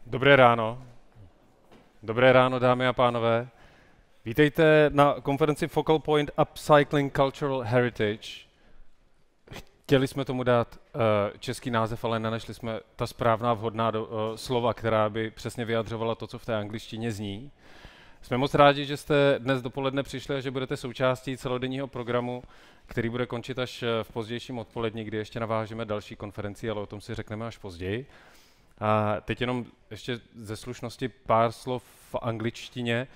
Dobré ráno. Dobré ráno, dámy a pánové. Vítejte na konferenci Focal Point Upcycling Cultural Heritage. Chtěli jsme tomu dát český název, ale nenašli jsme ta správná vhodná slova, která by přesně vyjadřovala to, co v té angličtině zní. Jsme moc rádi, že jste dnes dopoledne přišli a že budete součástí celodenního programu, který bude končit až v pozdějším odpoledni, kdy ještě navážeme další konferenci, ale o tom si řekneme až později. A teď jenom ještě ze slušnosti pár slov v angličtině.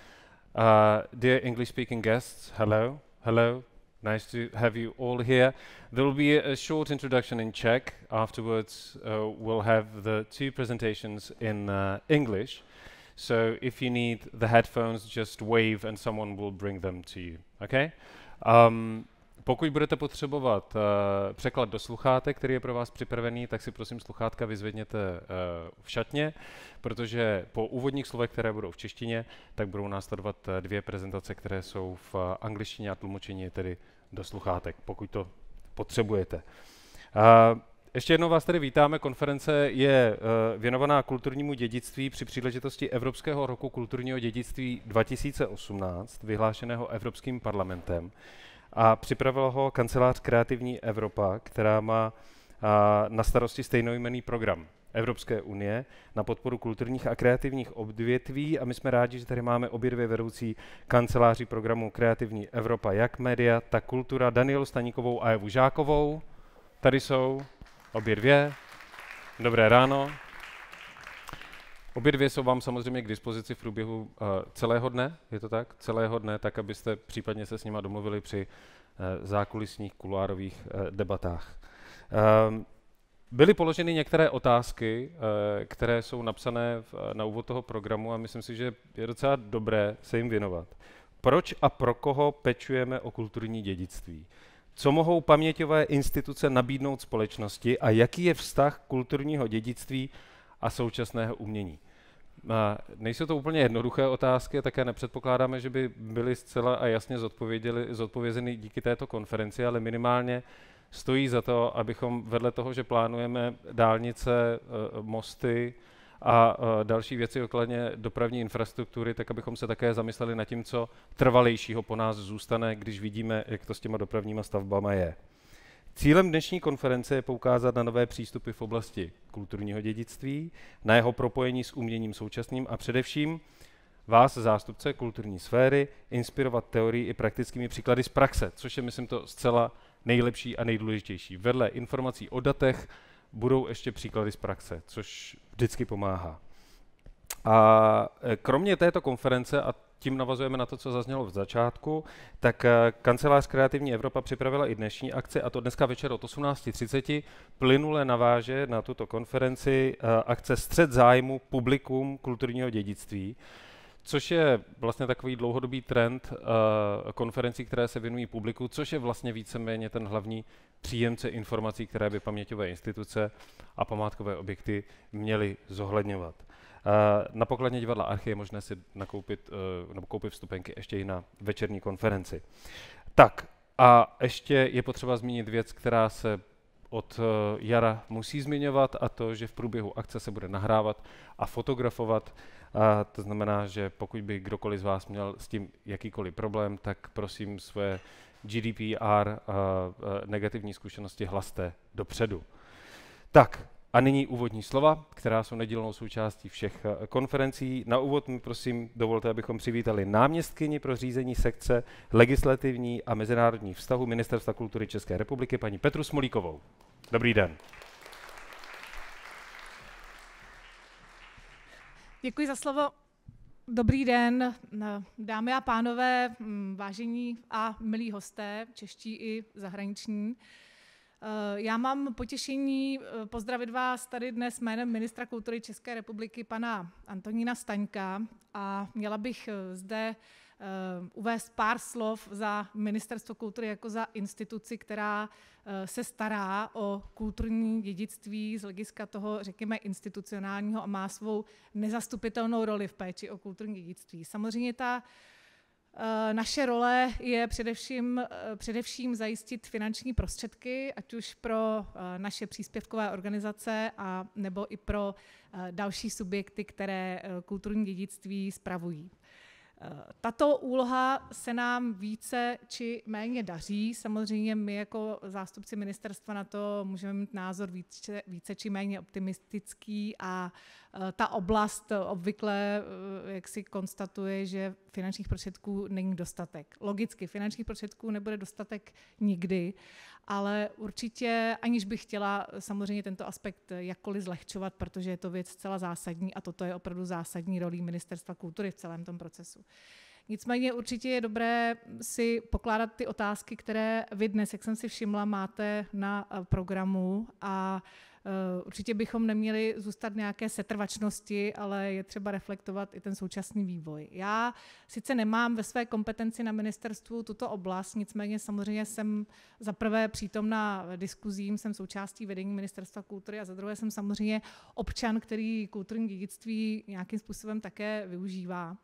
Dear English-speaking guests, hello, hello, nice to have you all here. There will be a short introduction in Czech. Afterwards, we'll have the two presentations in English. So if you need the headphones, just wave and someone will bring them to you, okay? Pokud budete potřebovat překlad do sluchátek, který je pro vás připravený, tak si prosím sluchátka vyzvedněte v šatně, protože po úvodních slovech, které budou v češtině, tak budou následovat dvě prezentace, které jsou v angličtině a tlumočení tedy do sluchátek, pokud to potřebujete. Ještě jednou vás tady vítáme. Konference je věnovaná kulturnímu dědictví při příležitosti Evropského roku kulturního dědictví 2018, vyhlášeného Evropským parlamentem. A připravila ho kancelář Kreativní Evropa, která má na starosti stejnojmenný program Evropské unie na podporu kulturních a kreativních odvětví. A my jsme rádi, že tady máme obě dvě vedoucí kanceláři programu Kreativní Evropa, jak média, tak kultura, Danielu Staníkovou a Evu Žákovou. Tady jsou obě dvě. Dobré ráno. Obě dvě jsou vám samozřejmě k dispozici v průběhu celého dne, je to tak? Celého dne, tak abyste případně se s nima domluvili při zákulisních kuloárových debatách. Byly položeny některé otázky, které jsou napsané na úvod toho programu a myslím si, že je docela dobré se jim věnovat. Proč a pro koho pečujeme o kulturní dědictví? Co mohou paměťové instituce nabídnout společnosti a jaký je vztah kulturního dědictví a současného umění? Nejsou to úplně jednoduché otázky a také nepředpokládáme, že by byly zcela a jasně zodpovězeny díky této konferenci, ale minimálně stojí za to, abychom vedle toho, že plánujeme dálnice, mosty a další věci okladně dopravní infrastruktury, tak abychom se také zamysleli nad tím, co trvalejšího po nás zůstane, když vidíme, jak to s těma dopravníma stavbama je. Cílem dnešní konference je poukázat na nové přístupy v oblasti kulturního dědictví, na jeho propojení s uměním současným a především vás, zástupce kulturní sféry, inspirovat teorií i praktickými příklady z praxe, což je, myslím, to zcela nejlepší a nejdůležitější. Vedle informací o datech budou ještě příklady z praxe, což vždycky pomáhá. A kromě této konference, a tím navazujeme na to, co zaznělo v začátku, tak kancelář Kreativní Evropa připravila i dnešní akci, a to dneska večer od 18:30 plynule naváže na tuto konferenci akce Střet zájmu publikum kulturního dědictví, což je vlastně takový dlouhodobý trend konferencí, které se věnují publiku, což je vlastně víceméně ten hlavní příjemce informací, které by paměťové instituce a památkové objekty měly zohledňovat. Na pokladně divadla Archiv je možné si koupit vstupenky ještě i na večerní konferenci. Tak a ještě je potřeba zmínit věc, která se od jara musí zmiňovat, a to, že v průběhu akce se bude nahrávat a fotografovat. To znamená, že pokud by kdokoliv z vás měl s tím jakýkoliv problém, tak prosím své GDPR negativní zkušenosti hlaste dopředu. Tak a nyní úvodní slova, která jsou nedílnou součástí všech konferencí. Na úvod mi prosím dovolte, abychom přivítali náměstkyni pro řízení sekce legislativní a mezinárodních vztahů Ministerstva kultury České republiky, paní Petru Smolíkovou. Dobrý den. Děkuji za slovo. Dobrý den, dámy a pánové, vážení a milí hosté, čeští i zahraniční. Já mám potěšení pozdravit vás tady dnes jménem ministra kultury České republiky, pana Antonína Staňka, a měla bych zde uvést pár slov za Ministerstvo kultury jako za instituci, která se stará o kulturní dědictví z hlediska toho, řekněme, institucionálního a má svou nezastupitelnou roli v péči o kulturní dědictví. Samozřejmě ta Naše role je především zajistit finanční prostředky, ať už pro naše příspěvkové organizace a nebo i pro další subjekty, které kulturní dědictví spravují. Tato úloha se nám více či méně daří. Samozřejmě my jako zástupci ministerstva na to můžeme mít názor více či méně optimistický a ta oblast obvykle jak si konstatuje, že finančních prostředků není dostatek. Logicky finančních prostředků nebude dostatek nikdy, ale určitě, aniž bych chtěla samozřejmě tento aspekt jakkoliv zlehčovat, protože je to věc zcela zásadní a toto je opravdu zásadní rolí Ministerstva kultury v celém tom procesu. Nicméně určitě je dobré si pokládat ty otázky, které vy dnes, jak jsem si všimla, máte na programu a určitě bychom neměli zůstat nějaké setrvačnosti, ale je třeba reflektovat i ten současný vývoj. Já sice nemám ve své kompetenci na ministerstvu tuto oblast, nicméně samozřejmě jsem za prvé přítomna diskuzím, jsem součástí vedení Ministerstva kultury a za druhé jsem samozřejmě občan, který kulturní dědictví nějakým způsobem také využívá.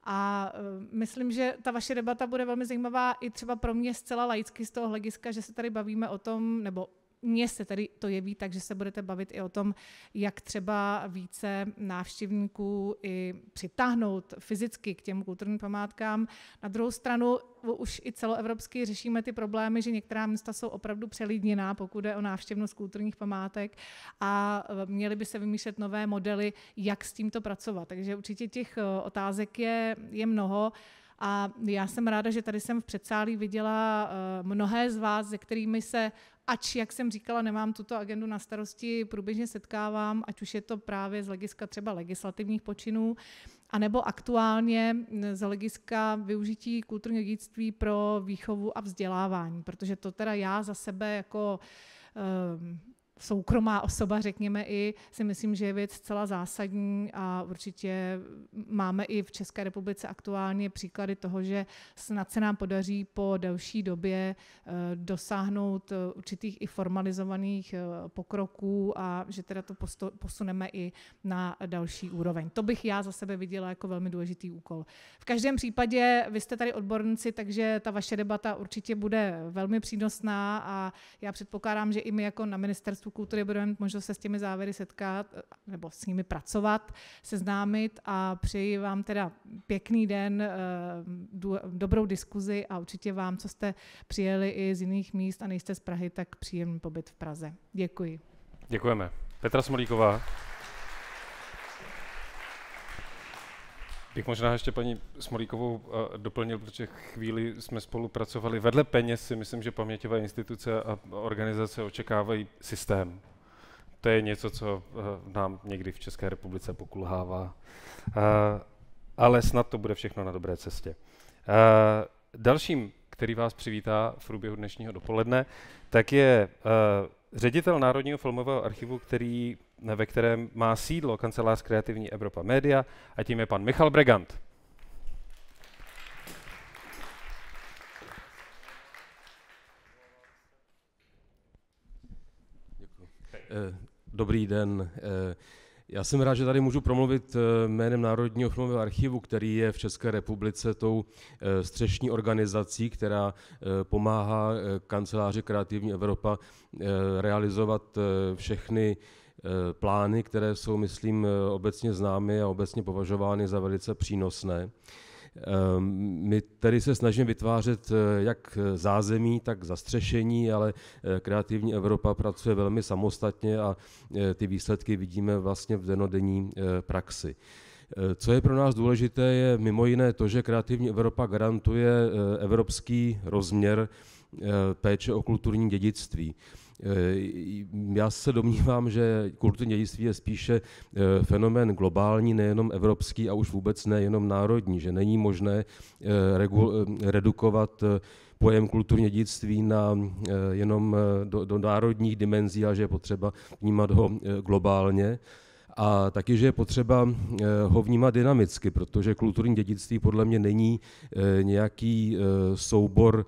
A myslím, že ta vaše debata bude velmi zajímavá i třeba pro mě zcela laicky z toho hlediska, že se tady bavíme o tom, nebo mně se tady to jeví, takže se budete bavit i o tom, jak třeba více návštěvníků i přitáhnout fyzicky k těm kulturním památkám. Na druhou stranu už i celoevropsky řešíme ty problémy, že některá města jsou opravdu přelidněná, pokud jde o návštěvnost kulturních památek a měly by se vymýšlet nové modely, jak s tímto pracovat. Takže určitě těch otázek je mnoho. A já jsem ráda, že tady jsem v předsálí viděla mnohé z vás, se kterými se, ač, jak jsem říkala, nemám tuto agendu na starosti, průběžně setkávám, ať už je to právě z hlediska třeba legislativních počinů, anebo aktuálně z hlediska využití kulturního dědictví pro výchovu a vzdělávání, protože to teda já za sebe jako soukromá osoba, řekněme, i si myslím, že je věc zcela zásadní a určitě máme i v České republice aktuálně příklady toho, že snad se nám podaří po delší době dosáhnout určitých i formalizovaných pokroků a že teda to posuneme i na další úroveň. To bych já za sebe viděla jako velmi důležitý úkol. V každém případě vy jste tady odborníci, takže ta vaše debata určitě bude velmi přínosná a já předpokládám, že i my jako na Ministerstvu kultury budeme mít možnost se s těmi závěry setkat nebo s nimi pracovat, seznámit a přeji vám teda pěkný den, dobrou diskuzi a určitě vám, co jste přijeli i z jiných míst a nejste z Prahy, tak příjemný pobyt v Praze. Děkuji. Děkujeme. Petra Smolíková. Bych možná ještě paní Smolíkovou doplnil, protože chvíli jsme spolupracovali. Vedle peněz si myslím, že paměťové instituce a organizace očekávají systém. To je něco, co nám někdy v České republice pokulhává. Ale snad to bude všechno na dobré cestě. Dalším, který vás přivítá v průběhu dnešního dopoledne, tak je ředitel Národního filmového archivu, ve kterém má sídlo kancelář Kreativní Evropa Média, a tím je pan Michal Bregant. Dobrý den. Já jsem rád, že tady můžu promluvit jménem Národního filmového archivu, který je v České republice tou střešní organizací, která pomáhá kanceláři Kreativní Evropa realizovat všechny plány, které jsou, myslím, obecně známy a obecně považovány za velice přínosné. My tedy se snažíme vytvářet jak zázemí, tak zastřešení, ale Kreativní Evropa pracuje velmi samostatně a ty výsledky vidíme vlastně v dennodenní praxi. Co je pro nás důležité, je mimo jiné to, že Kreativní Evropa garantuje evropský rozměr péče o kulturní dědictví. Já se domnívám, že kulturní dědictví je spíše fenomén globální, nejenom evropský a už vůbec nejenom národní, že není možné redukovat pojem kulturní dědictví jenom do národních dimenzí, a že je potřeba vnímat ho globálně. A taky, že je potřeba ho vnímat dynamicky, protože kulturní dědictví podle mě není nějaký soubor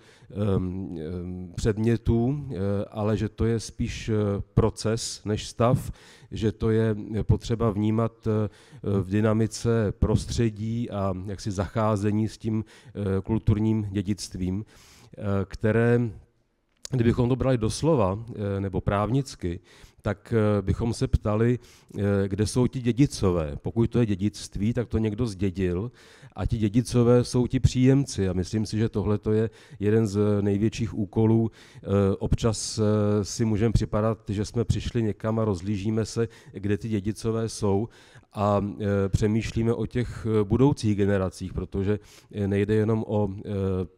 předmětů, ale že to je spíš proces než stav, že to je potřeba vnímat v dynamice prostředí a jaksi zacházení s tím kulturním dědictvím, které, kdybychom to brali doslova nebo právnicky, tak bychom se ptali, kde jsou ti dědicové. Pokud to je dědictví, tak to někdo zdědil a ti dědicové jsou ti příjemci. A myslím si, že tohle je jeden z největších úkolů. Občas si můžeme připadat, že jsme přišli někam a rozhlížíme se, kde ty dědicové jsou a přemýšlíme o těch budoucích generacích, protože nejde jenom o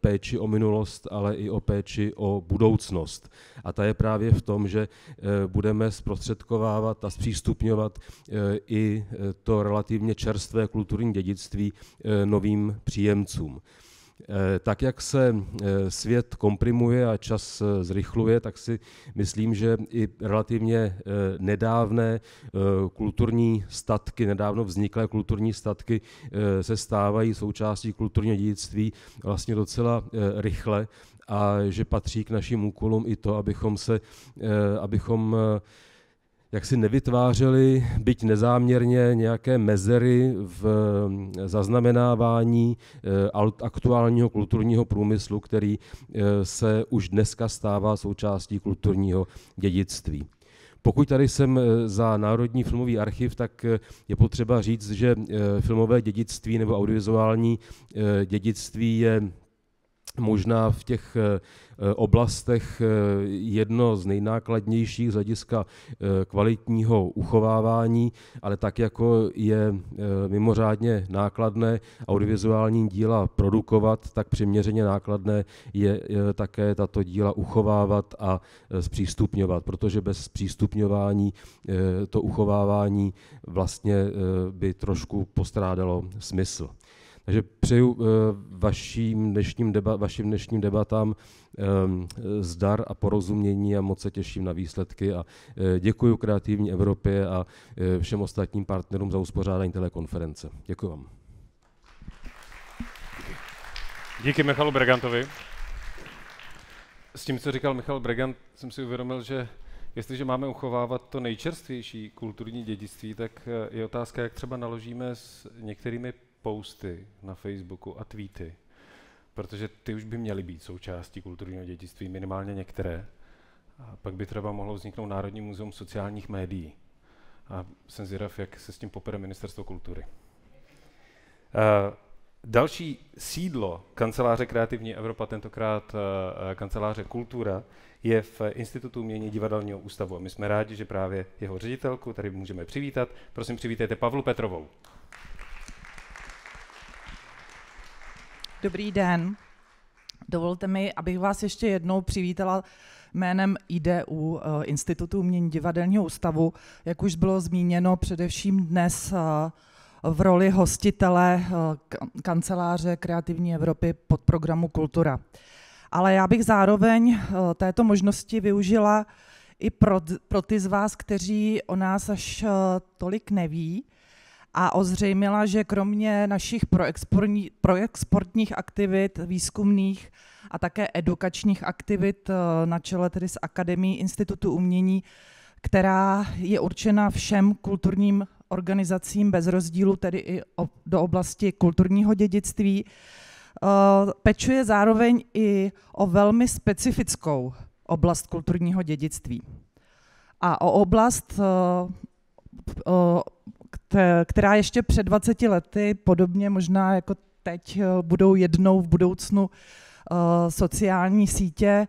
péči o minulost, ale i o péči o budoucnost. A ta je právě v tom, že budeme zprostředkovávat a zpřístupňovat i to relativně čerstvé kulturní dědictví novým příjemcům. Tak, jak se svět komprimuje a čas zrychluje, tak si myslím, že i relativně nedávné kulturní statky, nedávno vzniklé kulturní statky se stávají součástí kulturního dědictví vlastně docela rychle a že patří k našim úkolům i to, abychom jak si nevytvářeli, byť nezáměrně, nějaké mezery v zaznamenávání aktuálního kulturního průmyslu, který se už dneska stává součástí kulturního dědictví. Pokud tady jsem za Národní filmový archiv, tak je potřeba říct, že filmové dědictví nebo audiovizuální dědictví je možná v těch oblastech jedno z nejnákladnějších z hlediska kvalitního uchovávání, ale tak jako je mimořádně nákladné audiovizuální díla produkovat, tak přiměřeně nákladné je také tato díla uchovávat a zpřístupňovat, protože bez zpřístupňování to uchovávání vlastně by trošku postrádalo smysl. Takže přeju vašim dnešním debatám zdar a porozumění a moc se těším na výsledky a děkuji Kreativní Evropě a všem ostatním partnerům za uspořádání této konference. Děkuji vám. Díky Michalu Bregantovi. S tím, co říkal Michal Bregant, jsem si uvědomil, že jestliže máme uchovávat to nejčerstvější kulturní dědictví, tak je otázka, jak třeba naložíme s některými posty na Facebooku a tweety, protože ty už by měly být součástí kulturního dědictví, minimálně některé. A pak by třeba mohlo vzniknout Národní muzeum sociálních médií. A jsem zvědav, jak se s tím popere Ministerstvo kultury. Další sídlo kanceláře Kreativní Evropa, tentokrát kanceláře Kultura, je v Institutu umění Divadelního ústavu. A my jsme rádi, že právě jeho ředitelku tady můžeme přivítat. Prosím, přivítejte Pavlu Petrovou. Dobrý den. Dovolte mi, abych vás ještě jednou přivítala jménem IDU, Institutu umění Divadelního ústavu, jak už bylo zmíněno především dnes v roli hostitele kanceláře Kreativní Evropy pod programu Kultura. Ale já bych zároveň této možnosti využila i pro ty z vás, kteří o nás až tolik neví, a ozřejmila, že kromě našich proexportních aktivit, výzkumných a také edukačních aktivit na čele tedy s Akademií Institutu umění, která je určena všem kulturním organizacím bez rozdílu, tedy i do oblasti kulturního dědictví, pečuje zároveň i o velmi specifickou oblast kulturního dědictví. A o oblast, která ještě před 20 lety, podobně možná jako teď budou jednou v budoucnu sociální sítě,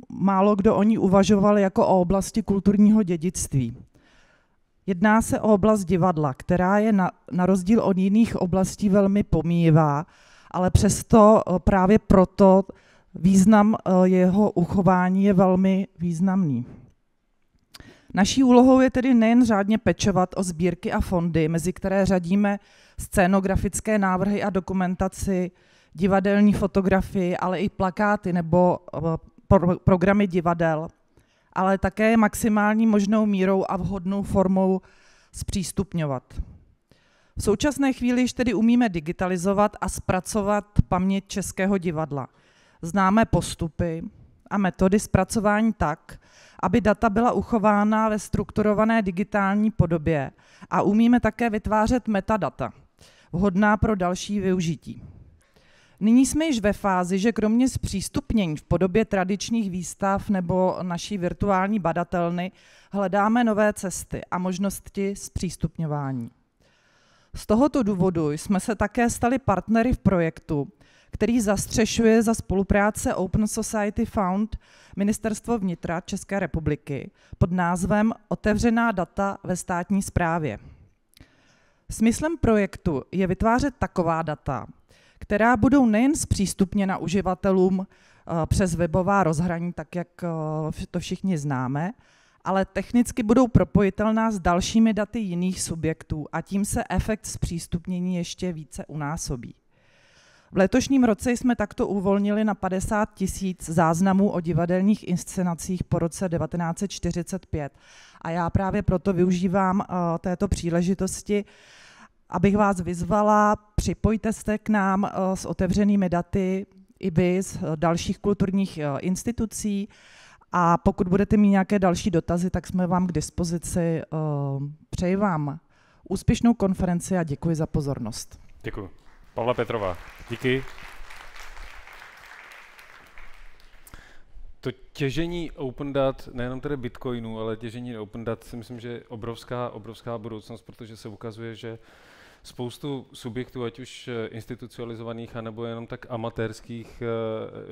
málo kdo o ní uvažoval jako o oblasti kulturního dědictví. Jedná se o oblast divadla, která je na rozdíl od jiných oblastí velmi pomíjivá, ale přesto právě proto význam jeho uchování je velmi významný. Naší úlohou je tedy nejen řádně pečovat o sbírky a fondy, mezi které řadíme scénografické návrhy a dokumentaci, divadelní fotografii, ale i plakáty nebo programy divadel, ale také maximální možnou mírou a vhodnou formou zpřístupňovat. V současné chvíli již tedy umíme digitalizovat a zpracovat paměť Českého divadla. Známe postupy a metody zpracování tak, aby data byla uchována ve strukturované digitální podobě a umíme také vytvářet metadata, vhodná pro další využití. Nyní jsme již ve fázi, že kromě zpřístupnění v podobě tradičních výstav nebo naší virtuální badatelny hledáme nové cesty a možnosti zpřístupňování. Z tohoto důvodu jsme se také stali partnery v projektu, který zastřešuje za spolupráce Open Society Fund Ministerstvo vnitra České republiky pod názvem Otevřená data ve státní správě. Smyslem projektu je vytvářet taková data, která budou nejen zpřístupněna uživatelům přes webová rozhraní, tak jak to všichni známe, ale technicky budou propojitelná s dalšími daty jiných subjektů a tím se efekt zpřístupnění ještě více unásobí. V letošním roce jsme takto uvolnili na 50 000 záznamů o divadelních inscenacích po roce 1945 a já právě proto využívám této příležitosti, abych vás vyzvala, připojte se k nám s otevřenými daty i vy z dalších kulturních institucí a pokud budete mít nějaké další dotazy, tak jsme vám k dispozici. Přeji vám úspěšnou konferenci a děkuji za pozornost. Děkuji. Pavla Petrová, díky. To těžení open dat, nejenom tedy bitcoinu, ale těžení open dat si myslím, že je obrovská budoucnost, protože se ukazuje, že spoustu subjektů, ať už institucionalizovaných, anebo jenom tak amatérských,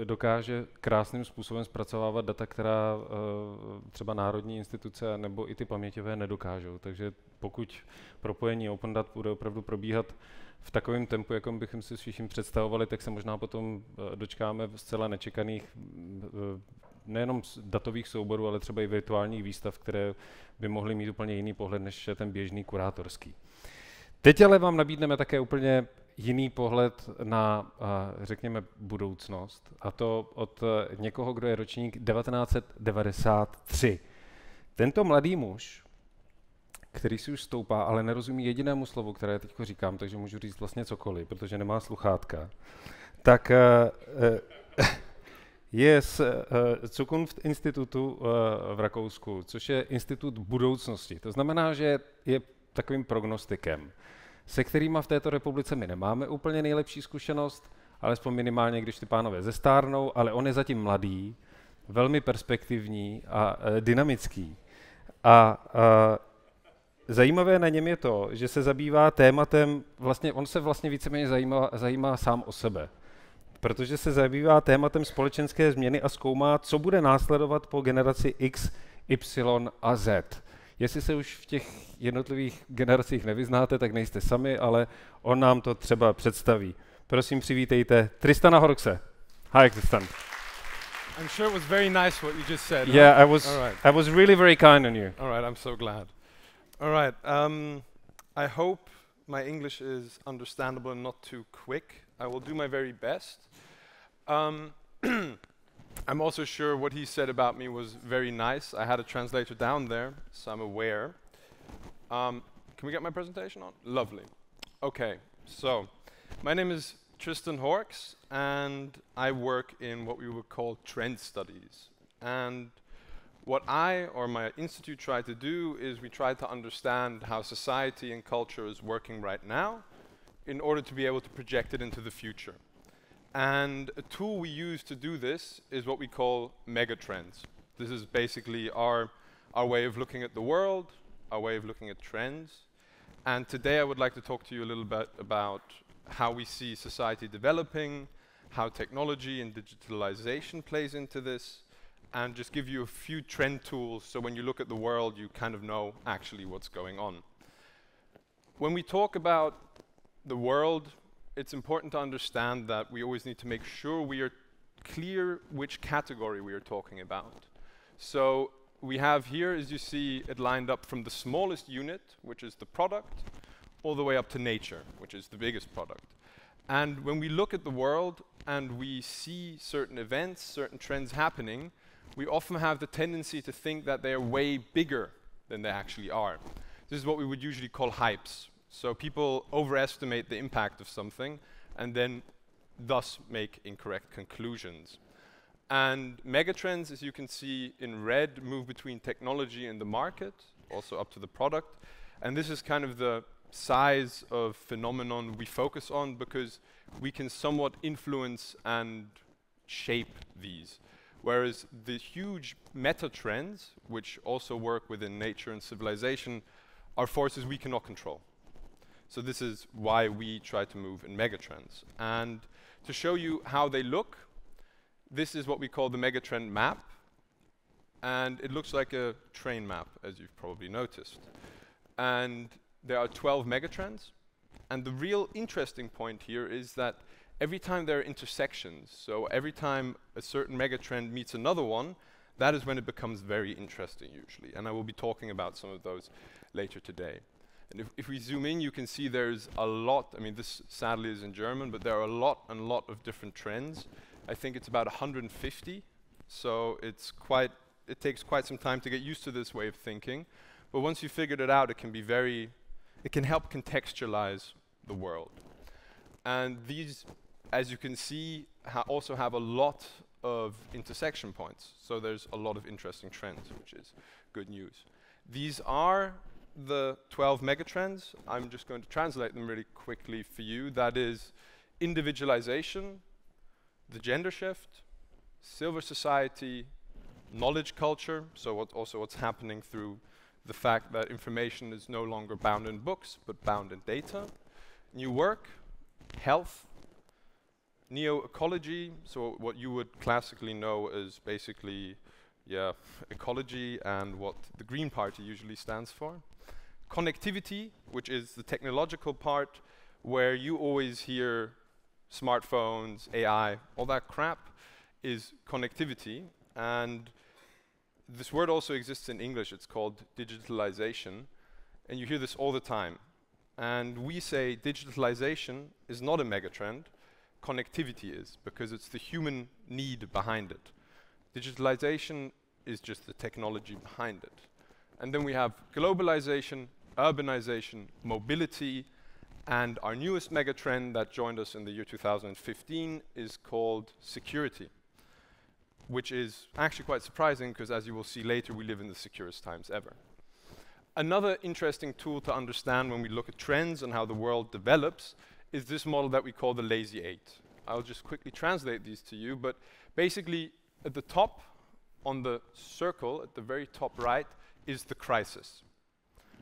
dokáže krásným způsobem zpracovávat data, která třeba národní instituce nebo i ty paměťové nedokážou. Takže pokud propojení open dat bude opravdu probíhat v takovém tempu, jakom bychom si všichni představovali, tak se možná potom dočkáme zcela nečekaných nejenom datových souborů, ale třeba i virtuálních výstav, které by mohly mít úplně jiný pohled než ten běžný kurátorský. Teď ale vám nabídneme také úplně jiný pohled na, řekněme, budoucnost, a to od někoho, kdo je ročník 1993. Tento mladý muž, který si už stoupá, ale nerozumí jedinému slovu, které teď říkám, takže můžu říct vlastně cokoliv, protože nemá sluchátka, tak je z Institutu v Rakousku, což je institut budoucnosti. To znamená, že je takovým prognostikem, se kterýma v této republice my nemáme úplně nejlepší zkušenost, alespoň minimálně, když ty pánové zestárnou, ale on je zatím mladý, velmi perspektivní a dynamický. A zajímavé na něm je to, že se zabývá tématem, on se vlastně víceméně zajímá sám o sebe, protože se zabývá tématem společenské změny a zkoumá, co bude následovat po generaci X, Y a Z. Jestli se už v těch jednotlivých generacích nevyznáte, tak nejste sami, ale on nám to třeba představí. Prosím, přivítejte Tristana Horxe. Hi, Tristan. I'm sure it was very nice what you just said. Yeah, huh? I was really very kind on you. All right, I'm so glad. All right, I hope my English is understandable and not too quick. I will do my very best. I'm also sure what he said about me was very nice. I had a translator down there, so I'm aware. Can we get my presentation on? Lovely. Okay, so my name is Tristan Horx, and I work in what we would call trend studies. And what I or my institute try to do is we try to understand how society and culture is working right now in order to be able to project it into the future. And a tool we use to do this is what we call megatrends. This is basically our way of looking at the world, our way of looking at trends. And today I would like to talk to you a little bit about how we see society developing, how technology and digitalization plays into this, and just give you a few trend tools so when you look at the world you kind of know actually what's going on. When we talk about the world, it's important to understand that we always need to make sure we are clear which category we are talking about. So we have here, as you see, it lined up from the smallest unit, which is the product, all the way up to nature, which is the biggest product. And when we look at the world and we see certain events, certain trends happening, we often have the tendency to think that they are way bigger than they actually are. This is what we would usually call hypes. So people overestimate the impact of something and then thus make incorrect conclusions. And megatrends, as you can see in red, move between technology and the market, also up to the product. And this is kind of the size of phenomenon we focus on because we can somewhat influence and shape these. Whereas the huge meta trends, which also work within nature and civilization, are forces we cannot control. So this is why we try to move in megatrends. And to show you how they look, this is what we call the megatrend map. And it looks like a train map, as you've probably noticed. And there are 12 megatrends. And the real interesting point here is that every time there are intersections, so every time a certain megatrend meets another one, that is when it becomes very interesting usually. And I will be talking about some of those later today. And if we zoom in, you can see there's a lot. I mean, this sadly is in German, but there are a lot of different trends. I think it's about 150. So it takes quite some time to get used to this way of thinking. But once you've figured it out, it can help contextualize the world. And these, as you can see, also have a lot of intersection points. So there's a lot of interesting trends, which is good news. These are the 12 megatrends. I'm just going to translate them really quickly for you. That is individualization, the gender shift, silver society, knowledge culture, so what's happening through the fact that information is no longer bound in books, but bound in data. New work, health, neo-ecology, so what you would classically know as basically, ecology and what the Green Party usually stands for. Connectivity, which is the technological part, where you always hear smartphones, AI, all that crap is connectivity. And this word also exists in English. It's called digitalization. And you hear this all the time. And we say digitalization is not a megatrend. Connectivity is, because it's the human need behind it. Digitalization is just the technology behind it. And then we have globalization, urbanization, mobility, and our newest megatrend that joined us in the year 2015 is called security, which is actually quite surprising because, as you will see later, we live in the securest times ever. Another interesting tool to understand when we look at trends and how the world develops is this model that we call the lazy eight. I'll just quickly translate these to you, but basically at the top, on the circle, at the very top right, is the crisis.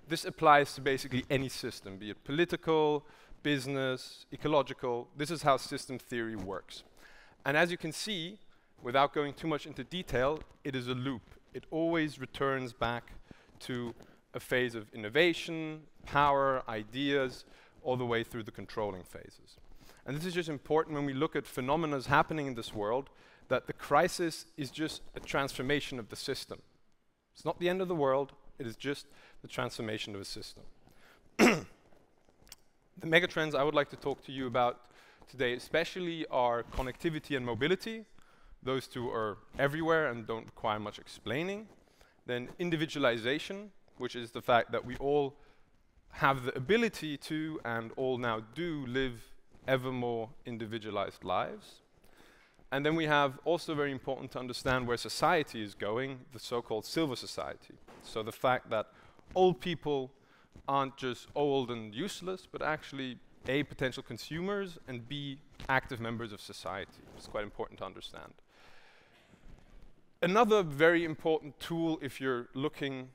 This applies to basically any system, be it political, business, ecological. This is how system theory works. And as you can see, without going too much into detail, it is a loop. It always returns back to a phase of innovation, power, ideas, all the way through the controlling phases. And this is just important when we look at phenomena happening in this world, that the crisis is just a transformation of the system. It's not the end of the world, it is just the transformation of a system. The megatrends I would like to talk to you about today especially are connectivity and mobility. Those two are everywhere and don't require much explaining. Then individualization, which is the fact that we all have the ability to and all now do live ever more individualized lives. And then we have also very important to understand where society is going, the so-called silver society. So the fact that old people aren't just old and useless, but actually A, potential consumers, and B, active members of society. It's quite important to understand. Another very important tool if you're looking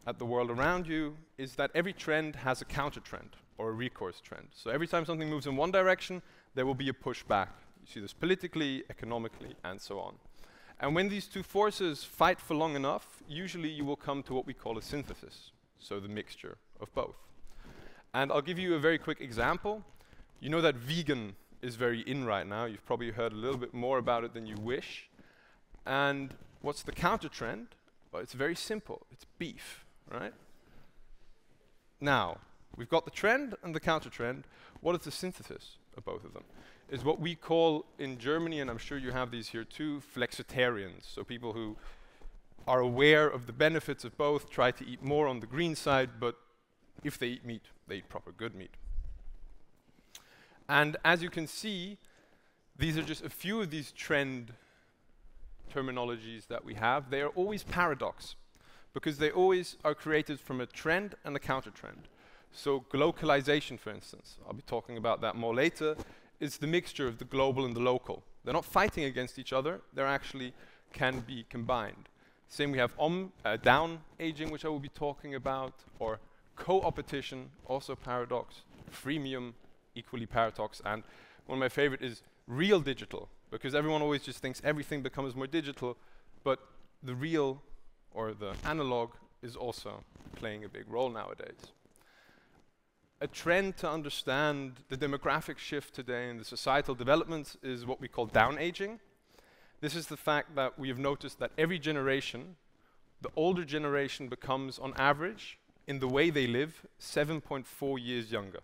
at the world around you is that every trend has a counter trend or a recourse trend. So every time something moves in one direction, there will be a pushback. You see this politically, economically, and so on. And when these two forces fight for long enough, usually you will come to what we call a synthesis, so the mixture of both. And I'll give you a very quick example. You know that vegan is very in right now. You've probably heard a little bit more about it than you wish. And what's the counter trend? Well, it's very simple. It's beef, right? Now, we've got the trend and the counter trend. What is the synthesis of both of them, is what we call in Germany, and I'm sure you have these here too, flexitarians. So people who are aware of the benefits of both, try to eat more on the green side, but if they eat meat, they eat proper good meat. And as you can see, these are just a few of these trend terminologies that we have. They are always paradox, because they always are created from a trend and a counter-trend. So glocalization, for instance, I'll be talking about that more later, is the mixture of the global and the local. They're not fighting against each other, they're actually can be combined. Same, we have down aging, which I will be talking about, or co-opetition, also paradox, freemium, equally paradox, and one of my favorite is real digital, because everyone always just thinks everything becomes more digital, but the real or the analog is also playing a big role nowadays. A trend to understand the demographic shift today and the societal developments is what we call down aging. This is the fact that we have noticed that every generation, the older generation becomes on average, in the way they live, 7.4 years younger.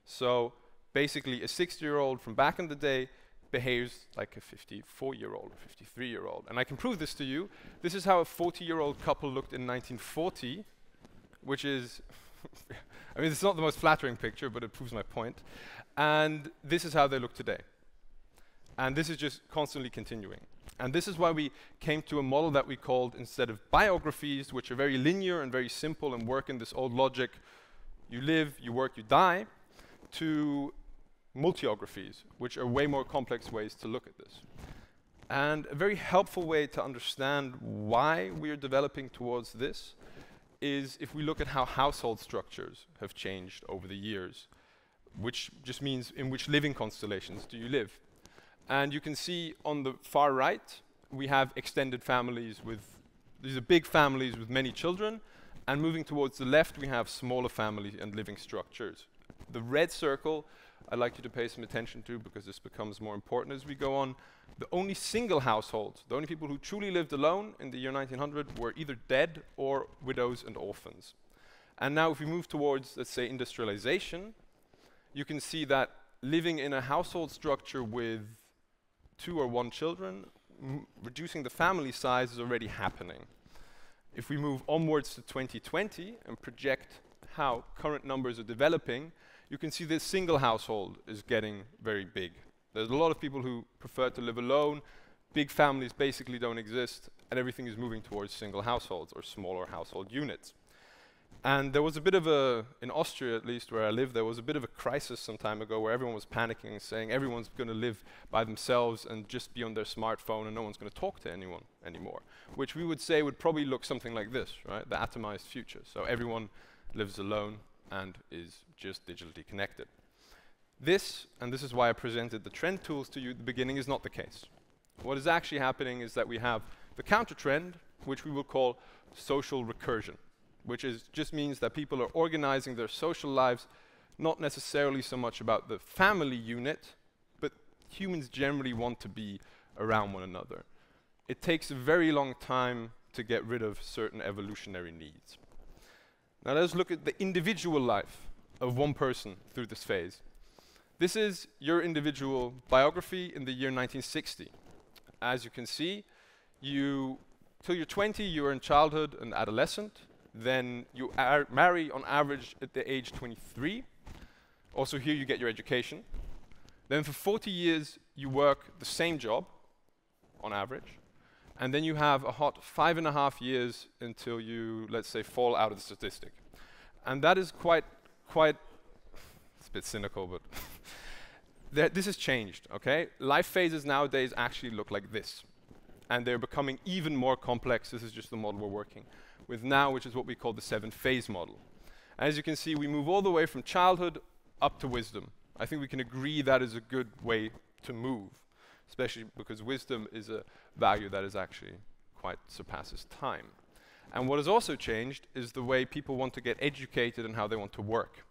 So basically a 60-year-old from back in the day behaves like a 54-year-old or 53-year-old. And I can prove this to you. This is how a 40-year-old couple looked in 1940, which is, I mean, it's not the most flattering picture, but it proves my point. And this is how they look today. And this is just constantly continuing. And this is why we came to a model that we called, instead of biographies, which are very linear and very simple and work in this old logic, you live, you work, you die, to multiographies, which are way more complex ways to look at this. And a very helpful way to understand why we are developing towards this is if we look at how household structures have changed over the years, which just means in which living constellations do you live. And you can see on the far right, we have extended families with, these are big families with many children, and moving towards the left, we have smaller families and living structures. The red circle, I'd like you to pay some attention to because this becomes more important as we go on. The only single households, the only people who truly lived alone in the year 1900 were either dead or widows and orphans. And now if we move towards, let's say, industrialization, you can see that living in a household structure with 2 or 1 children, reducing the family size is already happening. If we move onwards to 2020 and project how current numbers are developing, you can see this single household is getting very big. There's a lot of people who prefer to live alone, big families basically don't exist, and everything is moving towards single households or smaller household units. And there was a bit of a, in Austria at least where I live, there was a bit of a crisis some time ago where everyone was panicking and saying everyone's going to live by themselves and just be on their smartphone and no one's going to talk to anyone anymore, which we would say would probably look something like this, right? The atomized future. So everyone lives alone and is just digitally connected. This, and this is why I presented the trend tools to you at the beginning, is not the case. What is actually happening is that we have the counter trend, which we will call social recursion, which is just means that people are organizing their social lives not necessarily so much about the family unit, but humans generally want to be around one another. It takes a very long time to get rid of certain evolutionary needs. Now let's look at the individual life of one person through this phase. This is your individual biography in the year 1960. As you can see, till you're 20, you are in childhood and adolescent. Then you marry on average at the age 23. Also here you get your education. Then for 40 years you work the same job on average. And then you have a hot 5.5 years until you, let's say, fall out of the statistic. And that is quite, it's a bit cynical, but this has changed, okay? Life phases nowadays actually look like this. And they're becoming even more complex. This is just the model we're working with now, which is what we call the 7-phase model. As you can see, we move all the way from childhood up to wisdom. I think we can agree that is a good way to move, especially because wisdom is a value that is actually quite surpasses time. And what has also changed is the way people want to get educated and how they want to work.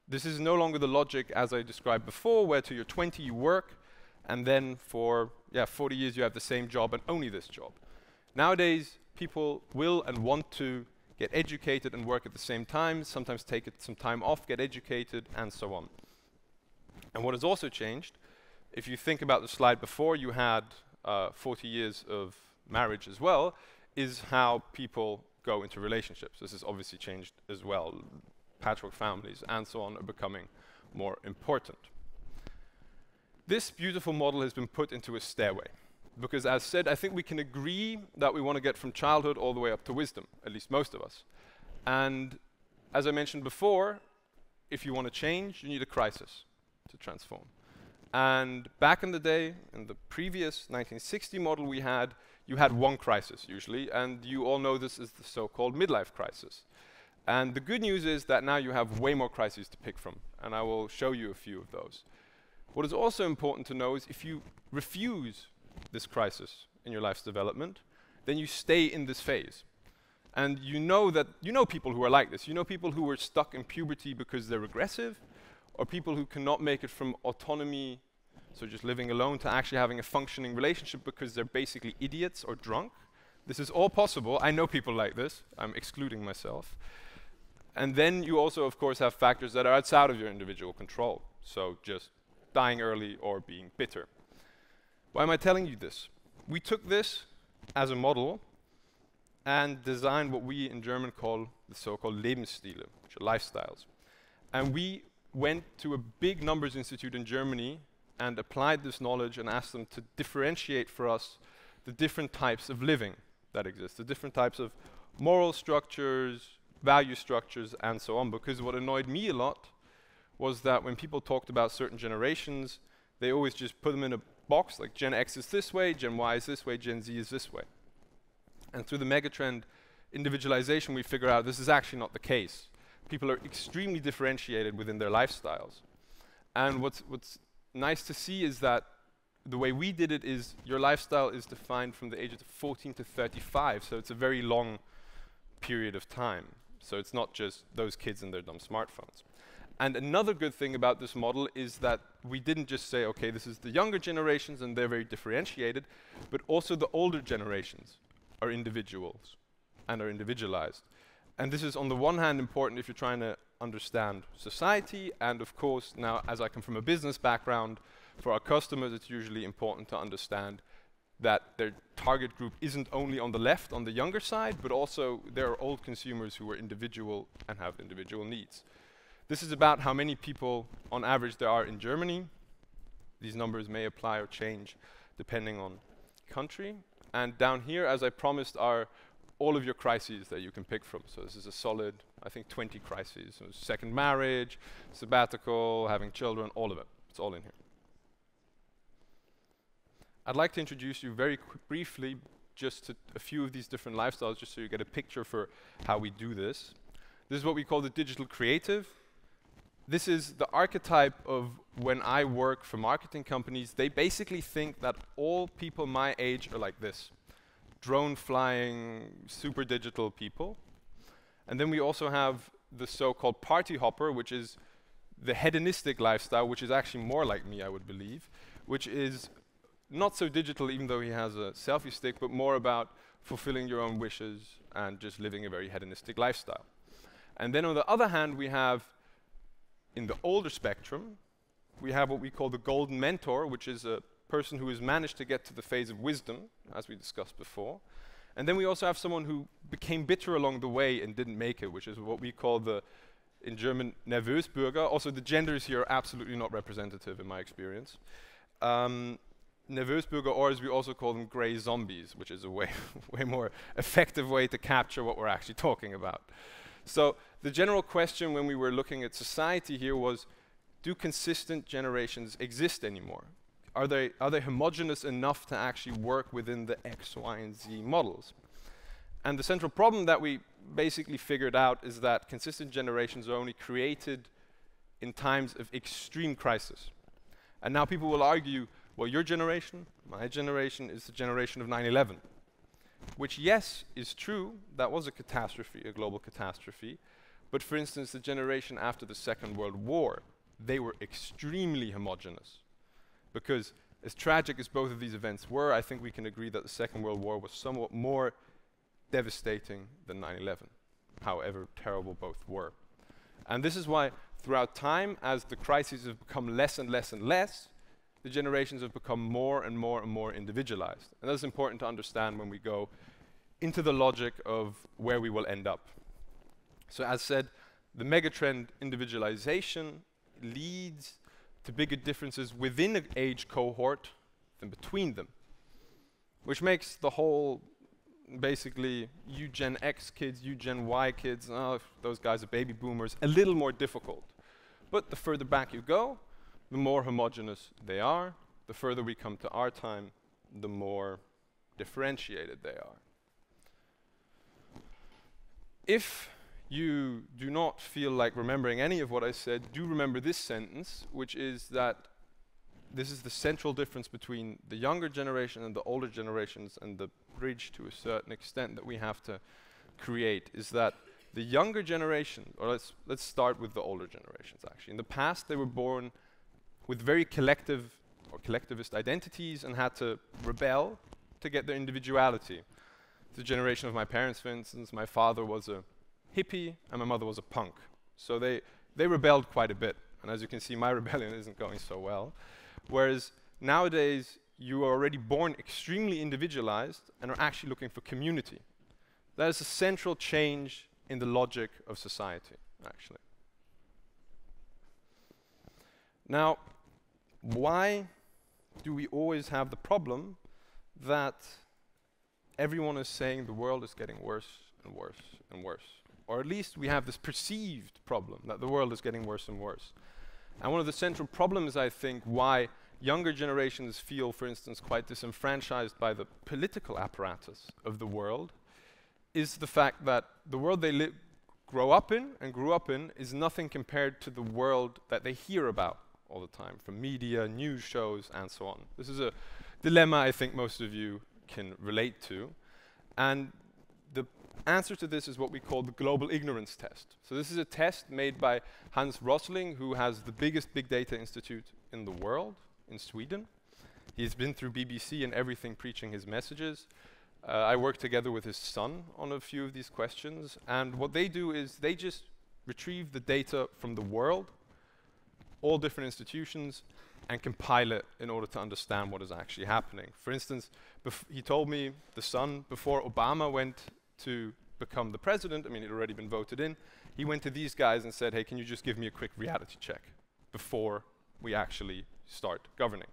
This is no longer the logic as I described before, where till you're 20 you work, and then for 40 years you have the same job and only this job. Nowadays, people will and want to get educated and work at the same time, sometimes take some time off, get educated, and so on. And what has also changed, if you think about the slide before, you had 40 years of marriage as well, is how people go into relationships. This has obviously changed as well. Patchwork families and so on are becoming more important. This beautiful model has been put into a stairway, because as said, I think we can agree that we want to get from childhood all the way up to wisdom, at least most of us. And as I mentioned before, if you want to change, you need a crisis to transform. And back in the day, in the previous 1960 model we had, you had one crisis usually, and you all know this is the so-called midlife crisis. And the good news is that now you have way more crises to pick from, and I will show you a few of those. What is also important to know is if you refuse this crisis in your life's development, then you stay in this phase. And you know people who are like this. You know people who are stuck in puberty because they're regressive, or people who cannot make it from autonomy, so just living alone, to actually having a functioning relationship because they're basically idiots or drunk. This is all possible. I know people like this. I'm excluding myself. And then you also, of course, have factors that are outside of your individual control. So just dying early or being bitter. Why am I telling you this? We took this as a model and designed what we in German call the so-called Lebensstile, which are lifestyles. And we went to a big numbers institute in Germany and applied this knowledge and asked them to differentiate for us the different types of living that exist, the different types of moral structures, value structures, and so on. Because what annoyed me a lot was that when people talked about certain generations, they always just put them in a box, like Gen X is this way, Gen Y is this way, Gen Z is this way. And through the megatrend individualization, we figure out this is actually not the case. People are extremely differentiated within their lifestyles. And what's nice to see is that the way we did it is your lifestyle is defined from the ages of 14 to 35, so it's a very long period of time. So it's not just those kids and their dumb smartphones. And another good thing about this model is that we didn't just say, okay, this is the younger generations and they're very differentiated, but also the older generations are individuals and are individualized. And this is on the one hand important if you're trying to understand society, and of course now, as I come from a business background, for our customers it's usually important to understand that their target group isn't only on the left, on the younger side, but also there are old consumers who are individual and have individual needs. This is about how many people on average there are in Germany. These numbers may apply or change depending on country. And down here, as I promised, are all of your crises that you can pick from. So this is a solid, I think, 20 crises. So second marriage, sabbatical, having children, all of it. It's all in here. I'd like to introduce you very briefly just to a few of these different lifestyles, just so you get a picture for how we do this. This is what we call the digital creative. This is the archetype of when I work for marketing companies. They basically think that all people my age are like this. Drone flying, super digital people. And then we also have the so-called party hopper, which is the hedonistic lifestyle, which is actually more like me, I would believe, which is not so digital, even though he has a selfie stick, but more about fulfilling your own wishes and just living a very hedonistic lifestyle. And then on the other hand, we have, in the older spectrum, we have what we call the golden mentor, which is a person who has managed to get to the phase of wisdom, as we discussed before. And then we also have someone who became bitter along the way and didn't make it, which is what we call the, in German, Nervösbürger. Also, the genders here are absolutely not representative in my experience. Nervösbürger, or as we also call them, grey zombies, which is a way more effective way to capture what we're actually talking about. So the general question when we were looking at society here was, do consistent generations exist anymore? Are they homogeneous enough to actually work within the X, Y, and Z models? And the central problem that we basically figured out is that consistent generations are only created in times of extreme crisis. And now people will argue, well, your generation, my generation, is the generation of 9/11. Which, yes, is true. That was a catastrophe, a global catastrophe. But for instance, the generation after the Second World War, they were extremely homogeneous. Because as tragic as both of these events were, I think we can agree that the Second World War was somewhat more devastating than 9/11, however terrible both were. And this is why throughout time, as the crises have become less and less and less, the generations have become more and more and more individualized. And that's important to understand when we go into the logic of where we will end up. So as said, the megatrend individualization leads to bigger differences within an age cohort than between them, which makes the whole basically you Gen X kids, you Gen Y kids, oh, those guys are baby boomers, a little more difficult. But the further back you go, the more homogeneous they are. The further we come to our time, the more differentiated they are. If you do not feel like remembering any of what I said, do remember this sentence, which is that this is the central difference between the younger generation and the older generations, and the bridge to a certain extent that we have to create is that the younger generation, or let's start with the older generations actually. In the past, they were born with very collective or collectivist identities and had to rebel to get their individuality. The generation of my parents, for instance, my father was a hippie and my mother was a punk. So they rebelled quite a bit. And as you can see, my rebellion isn't going so well. Whereas nowadays, you are already born extremely individualized and are actually looking for community. That is a central change in the logic of society, actually. Now, why do we always have the problem that everyone is saying the world is getting worse and worse and worse? Or at least we have this perceived problem that the world is getting worse and worse. And one of the central problems, I think, why younger generations feel, for instance, quite disenfranchised by the political apparatus of the world is the fact that the world they grow up in and grew up in is nothing compared to the world that they hear about all the time, from media, news shows, and so on. This is a dilemma I think most of you can relate to. And the answer to this is what we call the global ignorance test. So this is a test made by Hans Rosling, who has the biggest big data institute in the world, in Sweden. He's been through BBC and everything preaching his messages. I work together with his son on a few of these questions, and what they do is they just retrieve the data from the world, all different institutions, and compile it in order to understand what is actually happening. For instance, he told me, the son, before Obama went to become the president, I mean, he'd already been voted in, he went to these guys and said, hey, can you just give me a quick reality check before we actually start governing?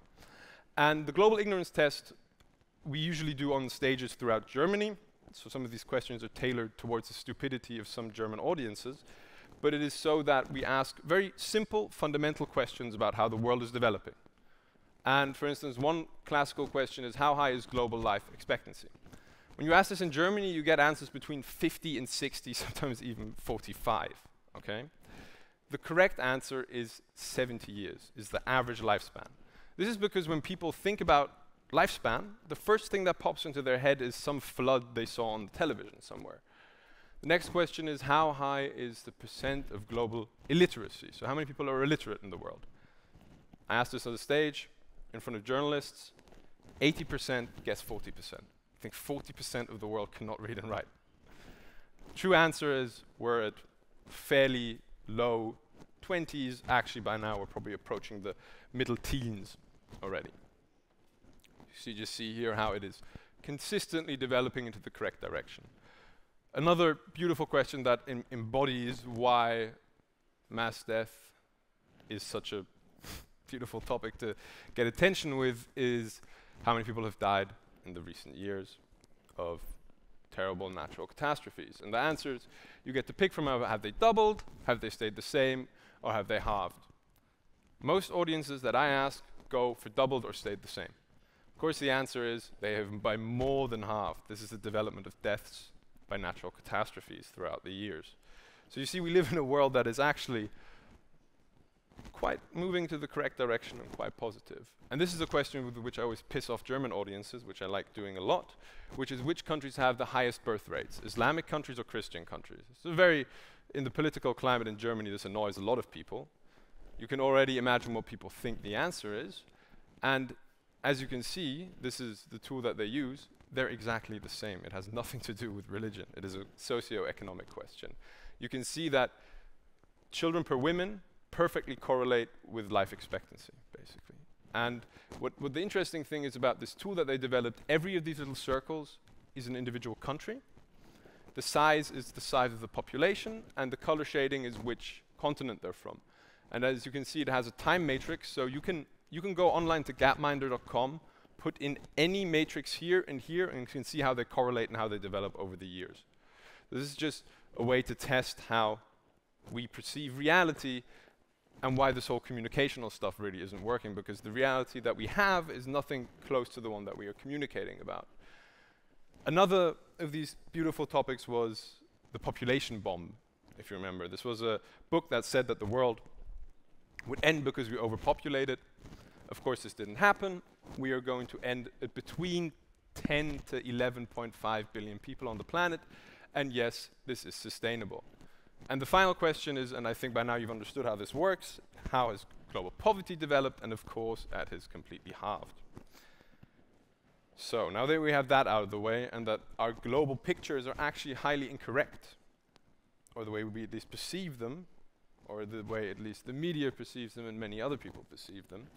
And the global ignorance test we usually do on stages throughout Germany. So some of these questions are tailored towards the stupidity of some German audiences. But it is so that we ask very simple, fundamental questions about how the world is developing. And for instance, one classical question is, how high is global life expectancy? When you ask this in Germany, you get answers between 50 and 60, sometimes even 45, okay? The correct answer is 70 years, is the average lifespan. This is because when people think about lifespan, the first thing that pops into their head is some flood they saw on the television somewhere. The next question is, how high is the percent of global illiteracy? So how many people are illiterate in the world? I asked this on the stage, in front of journalists. 80% guess 40%. I think 40% of the world cannot read and write. True answer is we're at fairly low 20s. Actually, by now, we're probably approaching the middle teens already. So you just see here how it is consistently developing into the correct direction. Another beautiful question that embodies why mass death is such a beautiful topic to get attention with is how many people have died in the recent years of terrible natural catastrophes. And the answer is you get to pick from have they doubled, have they stayed the same, or have they halved? Most audiences that I ask go for doubled or stayed the same. Of course, the answer is they have by more than halved. This is the development of deaths by natural catastrophes throughout the years. So you see, we live in a world that is actually quite moving to the correct direction and quite positive. And this is a question with which I always piss off German audiences, which I like doing a lot, which is which countries have the highest birth rates, Islamic countries or Christian countries? It's a very, in the political climate in Germany, this annoys a lot of people. You can already imagine what people think the answer is. And as you can see, this is the tool that they use. They're exactly the same. It has nothing to do with religion. It is a socio-economic question. You can see that children per woman perfectly correlate with life expectancy, basically. And what the interesting thing is about this tool that they developed, every of these little circles is an individual country. The size is the size of the population, and the color shading is which continent they're from. And as you can see, it has a time matrix, so you can go online to gapminder.com, put in any matrix here, and you can see how they correlate and how they develop over the years. This is just a way to test how we perceive reality and why this whole communicational stuff really isn't working, because the reality that we have is nothing close to the one that we are communicating about. Another of these beautiful topics was the population bomb, if you remember. This was a book that said that the world would end because we overpopulated. Of course, this didn't happen. We are going to end at between 10 to 11.5 billion people on the planet. And yes, this is sustainable. And the final question is, and I think by now you've understood how this works, how has global poverty developed? And of course, that has completely halved. So now that we have that out of the way, and that our global pictures are actually highly incorrect, or the way we at least perceive them, or the way at least the media perceives them and many other people perceive them,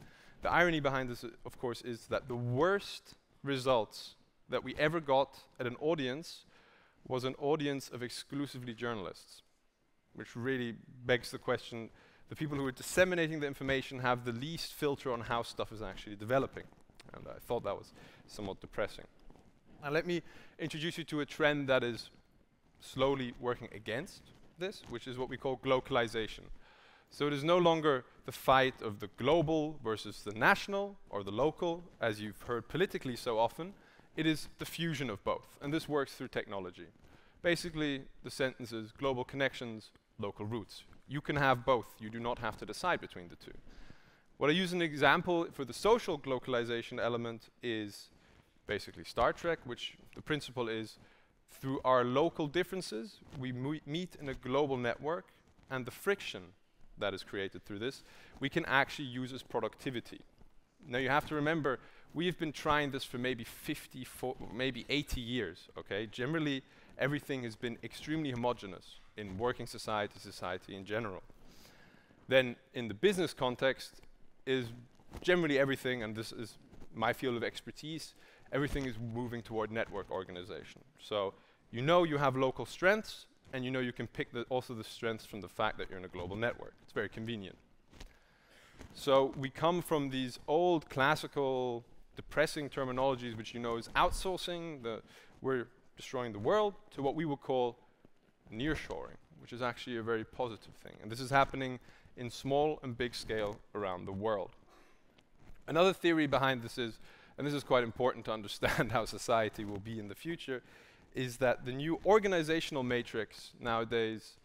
the irony behind this, of course, is that the worst results that we ever got at an audience was an audience of exclusively journalists, which really begs the question, the people who are disseminating the information have the least filter on how stuff is actually developing. And I thought that was somewhat depressing. Now let me introduce you to a trend that is slowly working against this, which is what we call globalization. So it is no longer the fight of the global versus the national or the local, as you've heard politically so often. It is the fusion of both, and this works through technology. Basically, the sentence is global connections, local roots. You can have both. You do not have to decide between the two. What I use an example for the social globalization element is basically Star Trek, which the principle is through our local differences, we meet in a global network, and the friction that is created through this, we can actually use as productivity. Now you have to remember, we have been trying this for maybe 80 years, okay? Generally, everything has been extremely homogeneous in working society in general. Then in the business context is generally everything, and this is my field of expertise, everything is moving toward network organization. So you know you have local strengths, and you know you can pick also the strengths from the fact that you're in a global network. It's very convenient. So we come from these old classical depressing terminologies, which you know is outsourcing, we're destroying the world, to what we would call nearshoring, which is actually a very positive thing. And this is happening in small and big scale around the world. Another theory behind this is, and this is quite important to understand how society will be in the future, is that the new organizational matrix nowadays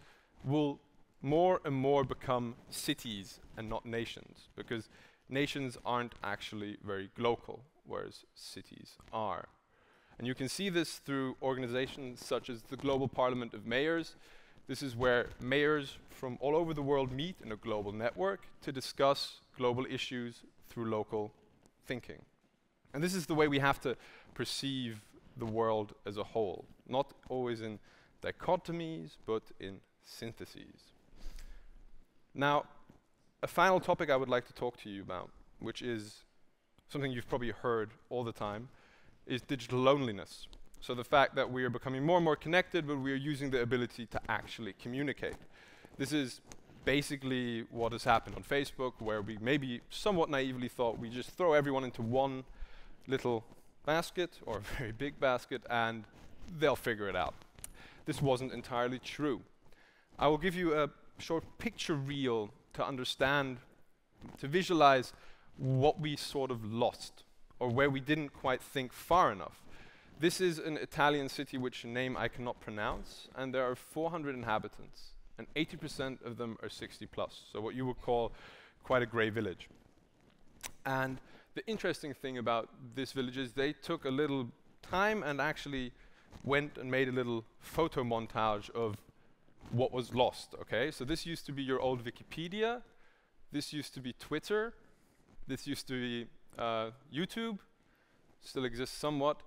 will more and more become cities and not nations, because nations aren't actually very local, whereas cities are. And you can see this through organizations such as the Global Parliament of Mayors. This is where mayors from all over the world meet in a global network to discuss global issues through local thinking. And this is the way we have to perceive the world as a whole, not always in dichotomies, but in syntheses. Now, a final topic I would like to talk to you about, which is something you've probably heard all the time, is digital loneliness. So the fact that we are becoming more and more connected, but we are using the ability to actually communicate. This is basically what has happened on Facebook, where we maybe somewhat naively thought we just throw everyone into one little basket, or a very big basket, and they'll figure it out. This wasn't entirely true. I will give you a short picture reel to understand, to visualize what we sort of lost, or where we didn't quite think far enough. This is an Italian city which name I cannot pronounce, and there are 400 inhabitants, and 80% of them are 60 plus, so what you would call quite a grey village. And the interesting thing about this village is they took a little time and actually went and made a little photo montage of what was lost, okay? So this used to be your old Wikipedia, this used to be Twitter, this used to be YouTube, still exists somewhat,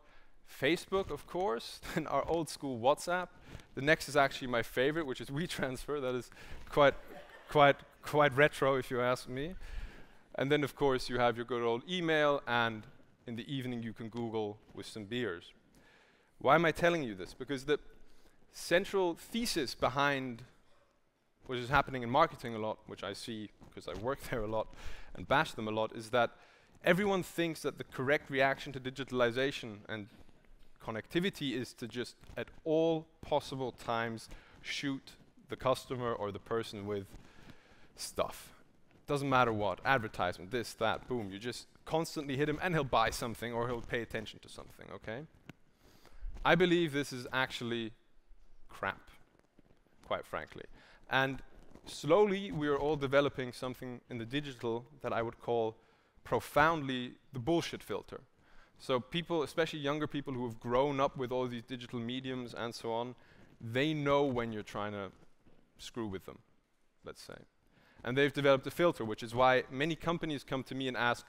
Facebook, of course, then our old school WhatsApp. The next is actually my favorite, which is WeTransfer. That is quite quite retro if you ask me. And then of course you have your good old email, and in the evening you can Google with some beers. Why am I telling you this? Because the central thesis behind what is happening in marketing a lot, which I see because I work there a lot and bash them a lot, is that everyone thinks that the correct reaction to digitalization and connectivity is to just at all possible times shoot the customer or the person with stuff. Doesn't matter what, advertisement, this, that, boom, you just constantly hit him and he'll buy something or he'll pay attention to something, okay? I believe this is actually crap, quite frankly. And slowly we are all developing something in the digital that I would call profoundly the bullshit filter. So people, especially younger people who have grown up with all these digital mediums and so on, they know when you're trying to screw with them, let's say. And they've developed a filter, which is why many companies come to me and ask,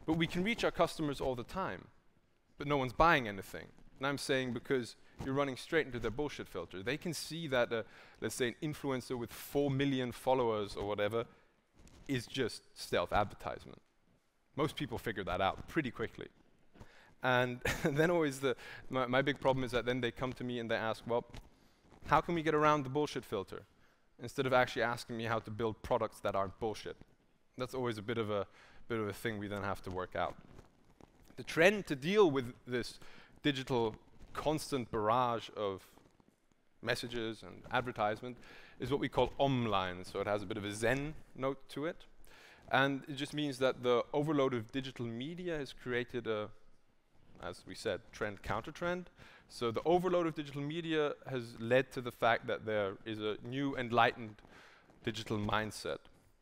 but we can reach our customers all the time, but no one's buying anything. And I'm saying because you're running straight into their bullshit filter. They can see that, let's say, an influencer with 4 million followers or whatever is just stealth advertisement. Most people figure that out pretty quickly. And then always my big problem is that then they come to me and they ask, well, how can we get around the bullshit filter? Instead of actually asking me how to build products that aren't bullshit. That's always a bit of a thing we then have to work out. The trend to deal with this digital constant barrage of messages and advertisement is what we call online. So it has a bit of a Zen note to it. And it just means that the overload of digital media has created a, as we said, trend counter-trend. So the overload of digital media has led to the fact that there is a new enlightened digital mindset,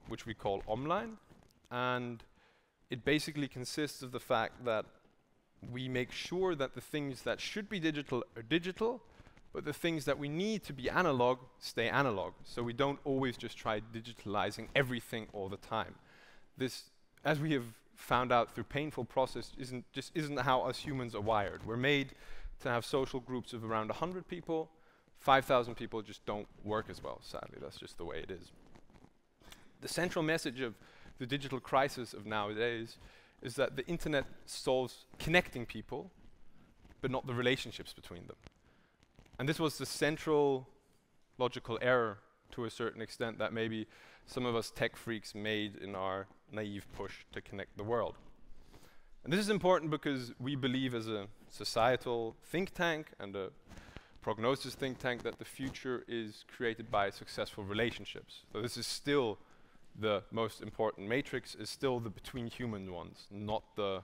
which we call online. And it basically consists of the fact that we make sure that the things that should be digital are digital, but the things that we need to be analog stay analog. So we don't always just try digitalizing everything all the time. This, as we have found out through painful process, isn't how us humans are wired. We're made to have social groups of around 100 people. 5,000 people just don't work as well, sadly. That's just the way it is. The central message of the digital crisis of nowadays is that the internet solves connecting people, but not the relationships between them. And this was the central logical error to a certain extent that maybe some of us tech freaks made in our naive push to connect the world. And this is important because we believe as a societal think tank and a prognosis think tank that the future is created by successful relationships. So this is still the most important matrix, is still the between human ones, not the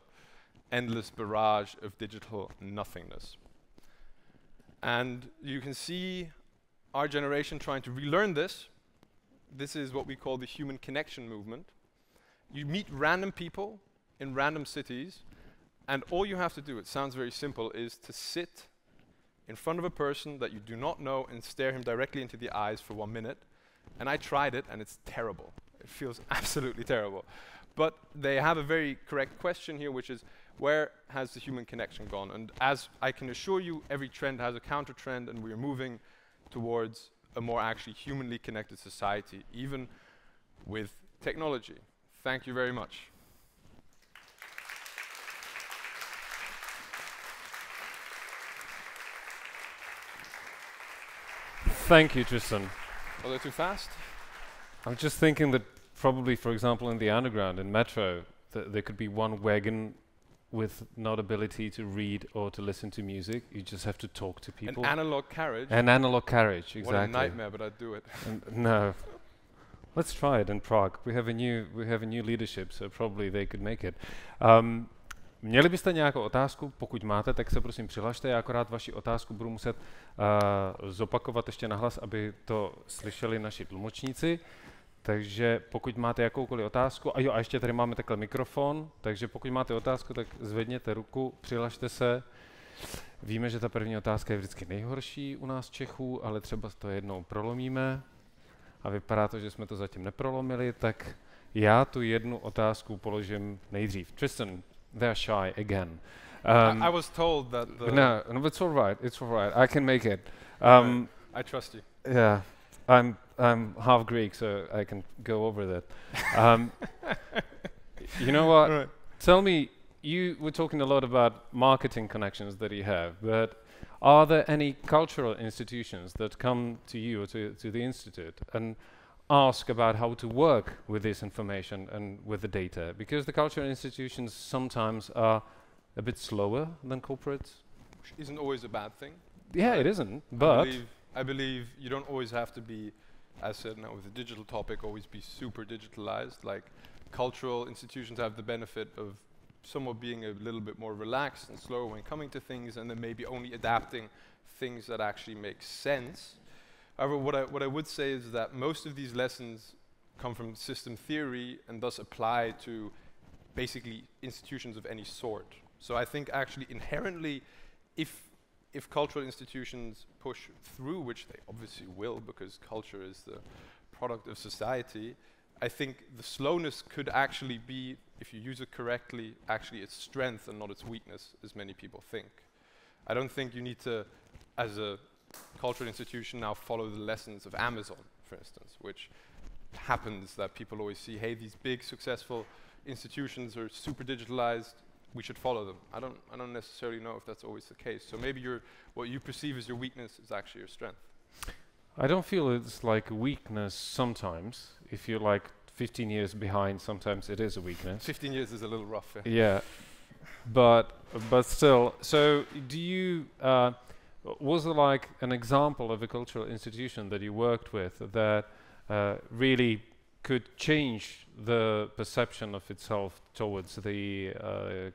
endless barrage of digital nothingness. And you can see our generation trying to relearn this. This is what we call the human connection movement. You meet random people in random cities, and all you have to do, it sounds very simple, is to sit in front of a person that you do not know and stare him directly into the eyes for 1 minute. And I tried it, and it's terrible. It feels absolutely terrible. But they have a very correct question here, which is, where has the human connection gone? And as I can assure you, every trend has a counter trend, and we are moving towards a more actually humanly connected society, even with technology. Thank you very much. Thank you, Tristan. Was I too fast? I'm just thinking that probably, for example, in the underground, in metro, there could be one wagon with not ability to read or to listen to music. You just have to talk to people. An analog carriage? An analog carriage, exactly. What a nightmare, but I'd do it. No. Let's try it in Prague. We have a new leadership, so probably they could make it. Měli byste nějakou otázku? Pokud máte, tak se prosím přihlašte. Já akorát vaši otázku budu muset zopakovat ještě nahlas, aby to slyšeli naši tlumočníci. Takže pokud máte jakoukoliv otázku, a ještě tady máme takhle mikrofon, takže pokud máte otázku, tak zvedněte ruku, přihlašte se. Víme, že ta první otázka je vždycky nejhorší u nás Čechů, ale třeba to jednou prolomíme. A vypadá to, že jsme to zatím neprolomili, tak já tu jednu otázku položím nejdřív. Tristan, they're shy again. I was told that No, it's all right. It's all right. I can make it. I trust you. Yeah, I'm I'm half Greek, so I can go over that. You know what? Right. Tell me, you were talking a lot about marketing connections that you have, but are there any cultural institutions that come to you or to the Institute and ask about how to work with this information and with the data? Because the cultural institutions sometimes are a bit slower than corporates. Which isn't always a bad thing. Yeah, it isn't, but I believe you don't always have to be, as said now with the digital topic, always be super digitalized. Like cultural institutions have the benefit of somewhat being a little bit more relaxed and slower when coming to things, and then maybe only adapting things that actually make sense. However, what I would say is that most of these lessons come from system theory and thus apply to basically institutions of any sort. So I think actually inherently, if cultural institutions push through, which they obviously will because culture is the product of society, I think the slowness could actually be, if you use it correctly, actually its strength and not its weakness, as many people think. I don't think you need to, as a cultural institution, now follow the lessons of Amazon, for instance, which happens that people always see, hey, these big successful institutions are super digitalized, we should follow them. I don't necessarily know if that's always the case. So maybe what you perceive as your weakness is actually your strength. I don't feel it's like a weakness sometimes. If you're like 15 years behind, sometimes it is a weakness. 15 years is a little rough. Yeah, but still. So do you? Was there like an example of a cultural institution that you worked with that really could change the perception of itself towards the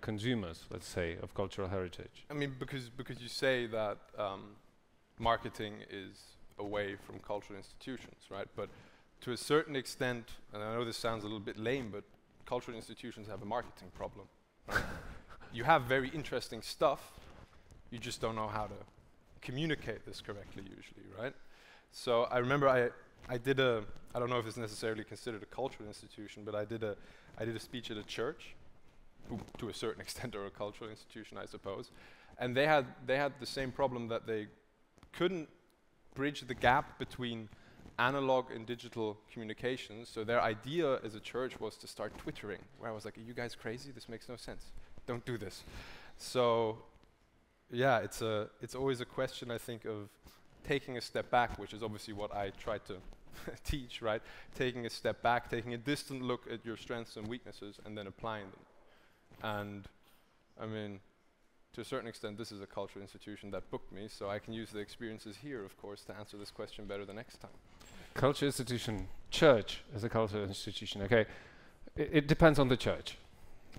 consumers, let's say, of cultural heritage? I mean, because you say that marketing is away from cultural institutions, right? But to a certain extent, and I know this sounds a little bit lame, but cultural institutions have a marketing problem. Right? You have very interesting stuff, you just don't know how to communicate this correctly usually, right? So I remember I did I don't know if it's necessarily considered a cultural institution, but I did a speech at a church, who to a certain extent are a cultural institution, I suppose, and they had the same problem that they couldn't bridge the gap between analog and digital communications. So their idea as a church was to start Twittering, where I was like, are you guys crazy? This makes no sense. Don't do this. So yeah, it's always a question, I think, of taking a step back, which is obviously what I try to teach, right? Taking a step back, taking a distant look at your strengths and weaknesses, and then applying them. And I mean, to a certain extent, this is a cultural institution that booked me, so I can use the experiences here, of course, to answer this question better the next time. Cultural institution, church as a cultural institution, okay. It depends on the church.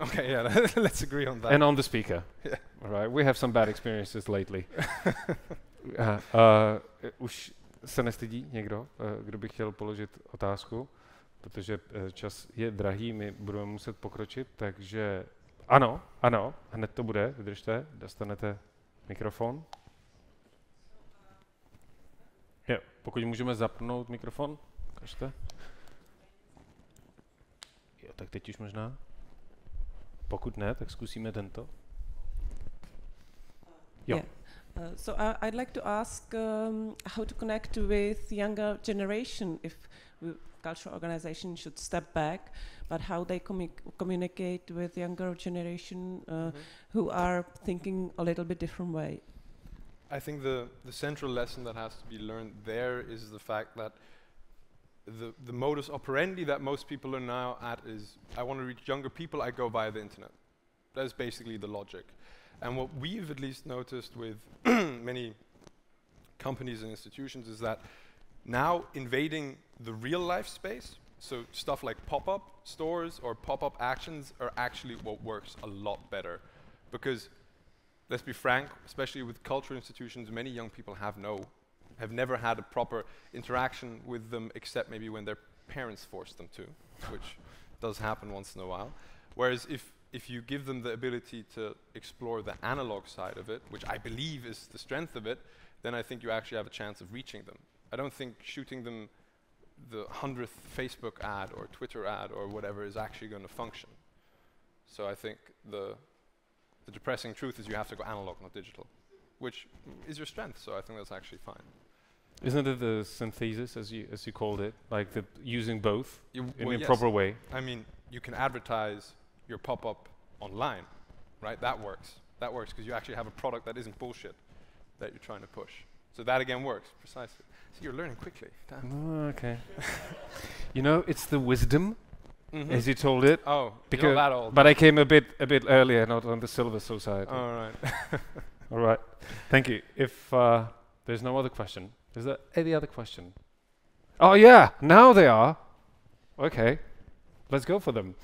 Okay, yeah, let's agree on that. And on the speaker. Yeah. All right, we have some bad experiences lately. Už se nestydí někdo, kdo by chtěl položit otázku, protože čas je drahý, my budeme muset pokročit, takže ano, hned to bude, vydržte, dostanete mikrofon. Jo, pokud můžeme zapnout mikrofon, ukažte. Jo, tak teď už možná. Pokud ne, tak zkusíme tento. Jo. Yeah. So I'd like to ask how to connect with younger generation if cultural organizations should step back, but how they communicate with younger generation who are thinking a little bit different way. I think the central lesson that has to be learned there is the fact that the modus operandi that most people are now at is, I want to reach younger people, I go via the internet. That is basically the logic. And what we've at least noticed with many companies and institutions is that now invading the real life space, so stuff like pop-up stores or pop-up actions are actually what works a lot better. Because, let's be frank, especially with cultural institutions, many young people have never had a proper interaction with them except maybe when their parents forced them to, which does happen once in a while. Whereas if you give them the ability to explore the analog side of it, which I believe is the strength of it, then I think you actually have a chance of reaching them. I don't think shooting them the 100th Facebook ad or Twitter ad or whatever is actually going to function. So I think the depressing truth is you have to go analog, not digital, which is your strength, so I think that's actually fine. Isn't it the synthesis, as you called it, like the using both in Well, a yes. proper way? I mean, you can advertise your pop-up online, right? That works. That works because you actually have a product that isn't bullshit that you're trying to push. So that again works, precisely. See, you're learning quickly. Damn. Oh, okay. You know, it's the wisdom, Mhm. as you told it. Oh, you're Because, not that old. but I came a bit earlier, not on the silver society. All right. All right. Thank you. If there's no other question, is there any other question? Oh yeah, now they are. Okay, let's go for them.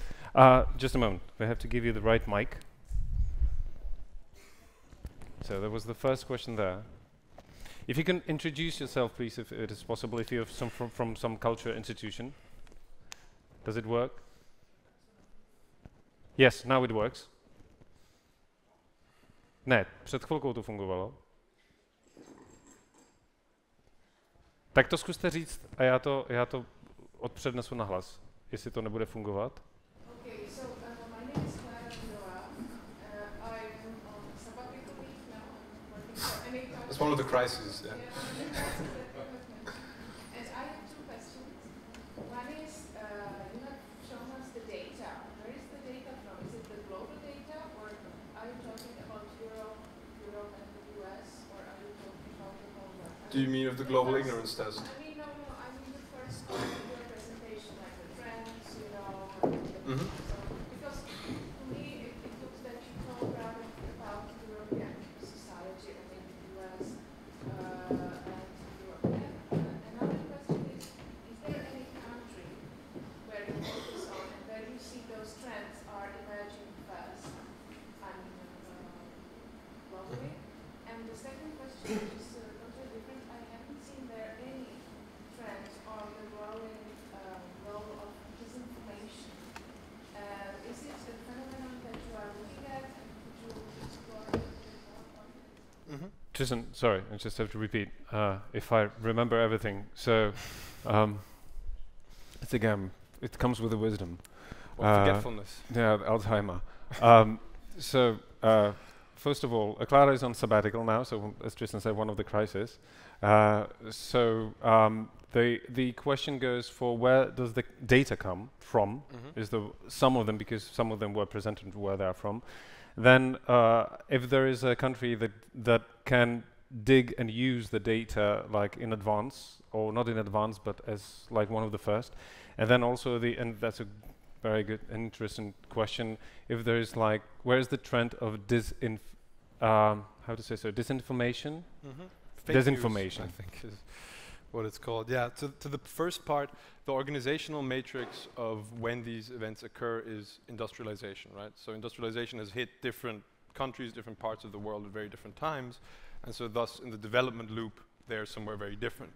Just a moment. We have to give you the right mic. So there was the first question there. If you can introduce yourself, please, if it is possible, if you're from some culture institution. Does it work? Yes, now it works. Ne, před chvilkou to fungovalo. Tak to zkuste říct a já to odpřednesu na hlas, jestli to nebude fungovat. Okay, so my name is Petra. I'm on sabbatical leave now. I'm working for any company. That's one of the crises, yeah. And I have two questions. One is, you have shown us the data. Where is the data from? Is it the global data, or are you talking about Europe and the US, or are you talking about the whole world? Do you mean of the global ignorance test? I mean, no, I mean the first part of your presentation, like the trends, you know, Mhm. so, because to me it looks that you talk rather about European society, I think the US and Europe. And another question is there any country where you focus on and where you see those trends are emerging first? I mean, globally. And the second question, which is totally different, I haven't seen there any trends on the growing role of disinformation. Is it a phenomenon that you are looking at and could you explore a bit more on it? Tristan, sorry, I just have to repeat, if I remember everything. So, it's again, it comes with the wisdom. Or forgetfulness. Yeah, Alzheimer. So, first of all, Clara is on sabbatical now, so as Tristan said, one of the crises. The question goes for where does the data come from? Mhm. Is some of them, because some of them were presented where they are from. Then, if there is a country that can dig and use the data like in advance, or not in advance, but as like one of the first, and then also and that's a very good, interesting question. If there is like, where is the trend of disinformation? Mhm. Disinformation. I think is what it's called. Yeah, to the first part, the organizational matrix of when these events occur is industrialization, right? So industrialization has hit different countries, different parts of the world at very different times, and so thus in the development loop, they're somewhere very different.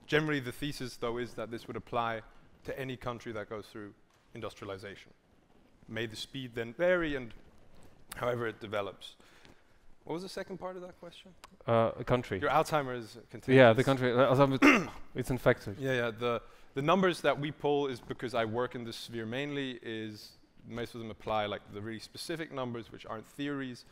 Generally, the thesis, though, is that this would apply to any country that goes through industrialization. May the speed then vary and however it develops. What was the second part of that question? A country. Your Alzheimer's contagious. Yeah, the country. It's infected. Yeah. The numbers that we pull is because I work in this sphere mainly. Is most of them apply like the really specific numbers, which aren't theories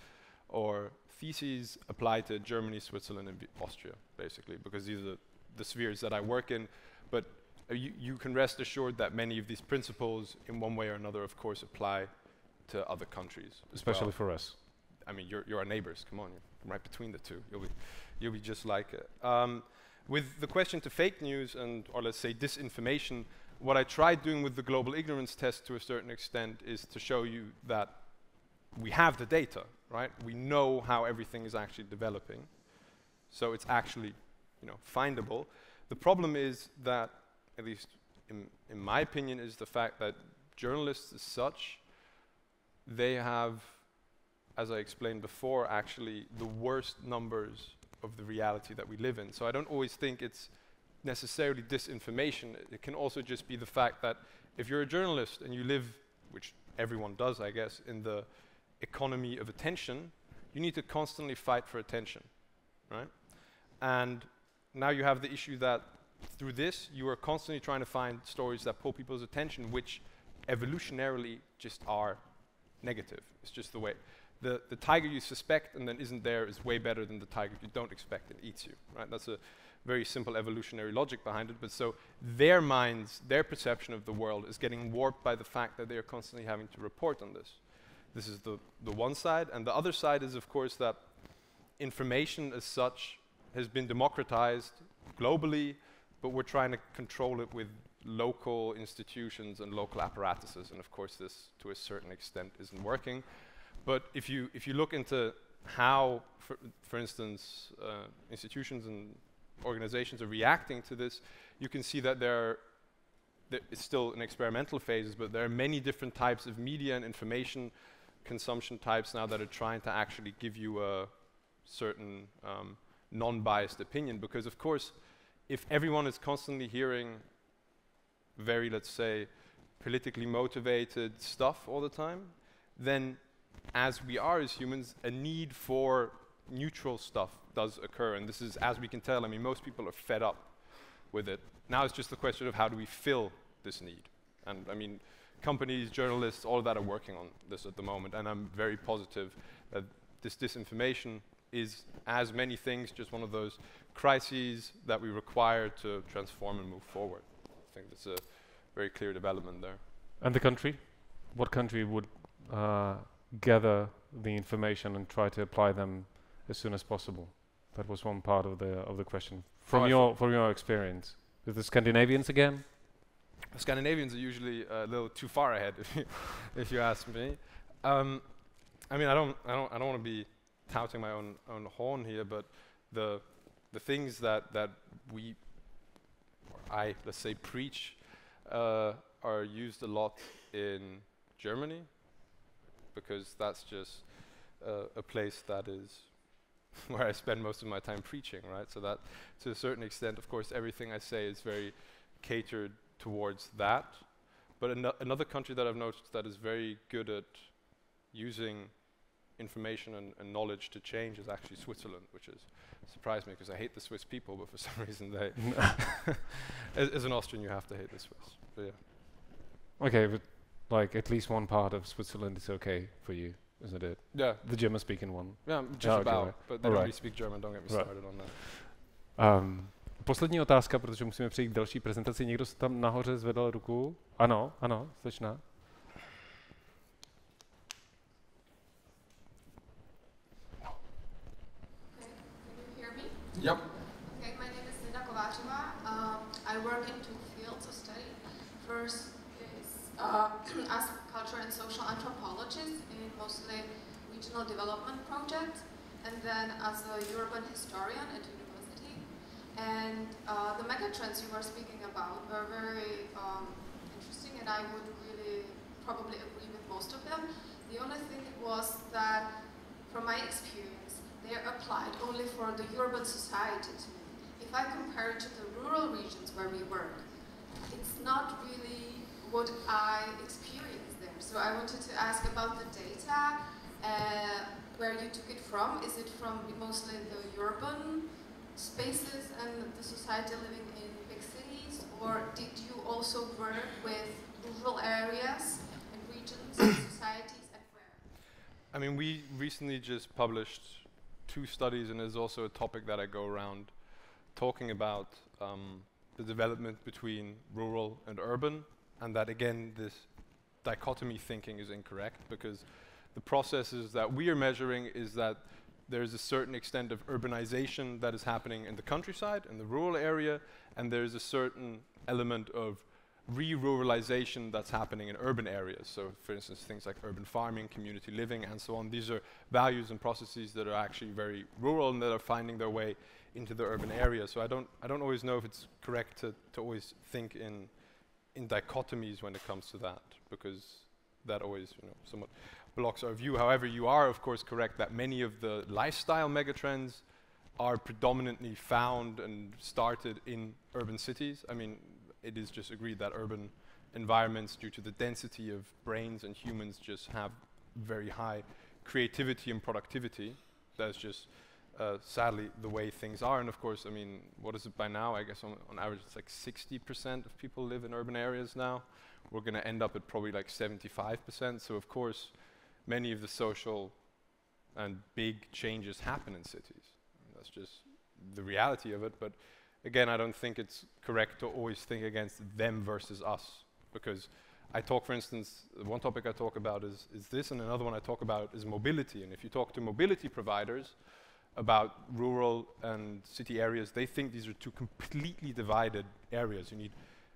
or theses, apply to Germany, Switzerland, and Austria, basically, because these are the spheres that I work in. But you can rest assured that many of these principles, in one way or another, of course, apply to other countries, Especially for us. I mean, you're our neighbors. Come on, you're right between the two. You'll be just like it. With the question to fake news or let's say disinformation, what I tried doing with the global ignorance test to a certain extent is to show you that we have the data, right? We know how everything is actually developing, so it's actually, findable. The problem is that, at least in my opinion, is the fact that journalists as such, they have, as I explained before, actually the worst numbers of the reality that we live in. So I don't always think it's necessarily disinformation. It can also just be the fact that if you're a journalist and you live, which everyone does, I guess, in the economy of attention, you need to constantly fight for attention, right? And now you have the issue that through this, you are constantly trying to find stories that pull people's attention, which evolutionarily just are negative. It's just the way. The tiger you suspect and then isn't there is way better than the tiger you don't expect and eats you, right? That's a very simple evolutionary logic behind it, but so their minds, their perception of the world is getting warped by the fact that they are constantly having to report on this. This is the one side, and the other side is, of course, that information as such has been democratized globally, but we're trying to control it with local institutions and local apparatuses, and of course this, to a certain extent, isn't working. But if you look into how, for instance, institutions and organizations are reacting to this, you can see that it's still in experimental phases, but there are many different types of media and information consumption types now that are trying to actually give you a certain non-biased opinion, because of course, if everyone is constantly hearing very, let's say, politically motivated stuff all the time, then as we are as humans, a need for neutral stuff does occur, and this is, as we can tell, I mean, most people are fed up with it. Now it's just the question of how do we fill this need, and I mean, companies, journalists, all of that are working on this at the moment, and I'm very positive that this disinformation is, as many things, just one of those crises that we require to transform and move forward. I think that's a very clear development there. And the country? What country would gather the information and try to apply them as soon as possible? That was one part of the question. From your experience, with the Scandinavians again? The Scandinavians are usually a little too far ahead, if you ask me. I mean, I don't want to be touting my own horn here, but the things that we, or I, let's say, preach, are used a lot in Germany, because that's just a place that is where I spend most of my time preaching, right? So that, to a certain extent, of course, everything I say is very catered towards that. But another country that I've noticed that is very good at using information and knowledge to change is actually Switzerland, which has surprised me because I hate the Swiss people, but for some reason they, as an Austrian, you have to hate the Swiss. But yeah. Okay, but like at least one part of Switzerland is okay for you, isn't it? Yeah. The German-speaking one. Yeah, just about. Right. But they don't really speak German. Don't get me started on that. Poslední otázka, protože musíme přejít k další prezentaci. Někdo se tam nahoře zvedal ruku? Ano, slečna. Yep. Okay, my name is Linda Kovářová. I work in two fields of study. First is as a cultural and social anthropologist in mostly regional development projects, and then as a urban historian at university. And the megatrends you were speaking about were very interesting, and I would really probably agree with most of them. The only thing was that, from my experience, they are applied only for the urban society to me. If I compare it to the rural regions where we work, it's not really what I experience there. So I wanted to ask about the data, where you took it from. Is it from mostly the urban spaces and the society living in big cities, or did you also work with rural areas and regions and societies, and where? I mean, we recently just published 2 studies, and there's also a topic that I go around talking about the development between rural and urban, and that again this dichotomy thinking is incorrect, because the processes that we are measuring is that there's a certain extent of urbanization that is happening in the countryside, in the rural area, and there's a certain element of re-ruralization that's happening in urban areas. So, for instance, things like urban farming, community living, and so on. These are values and processes that are actually very rural and that are finding their way into the urban area. So I don't always know if it's correct to always think in dichotomies when it comes to that, because that always, somewhat blocks our view. However, you are, of course, correct that many of the lifestyle megatrends are predominantly found and started in urban cities. I mean, it is just agreed that urban environments, due to the density of brains and humans, just have very high creativity and productivity. That's just sadly the way things are. And of course, I mean, what is it by now? I guess on average it's like 60% of people live in urban areas now. We're going to end up at probably like 75%. So of course, many of the social and big changes happen in cities. That's just the reality of it. But again, I don't think it's correct to always think against them versus us, because I talk, for instance, one topic I talk about is this, and another one I talk about is mobility. And if you talk to mobility providers about rural and city areas, they think these are two completely divided areas. You need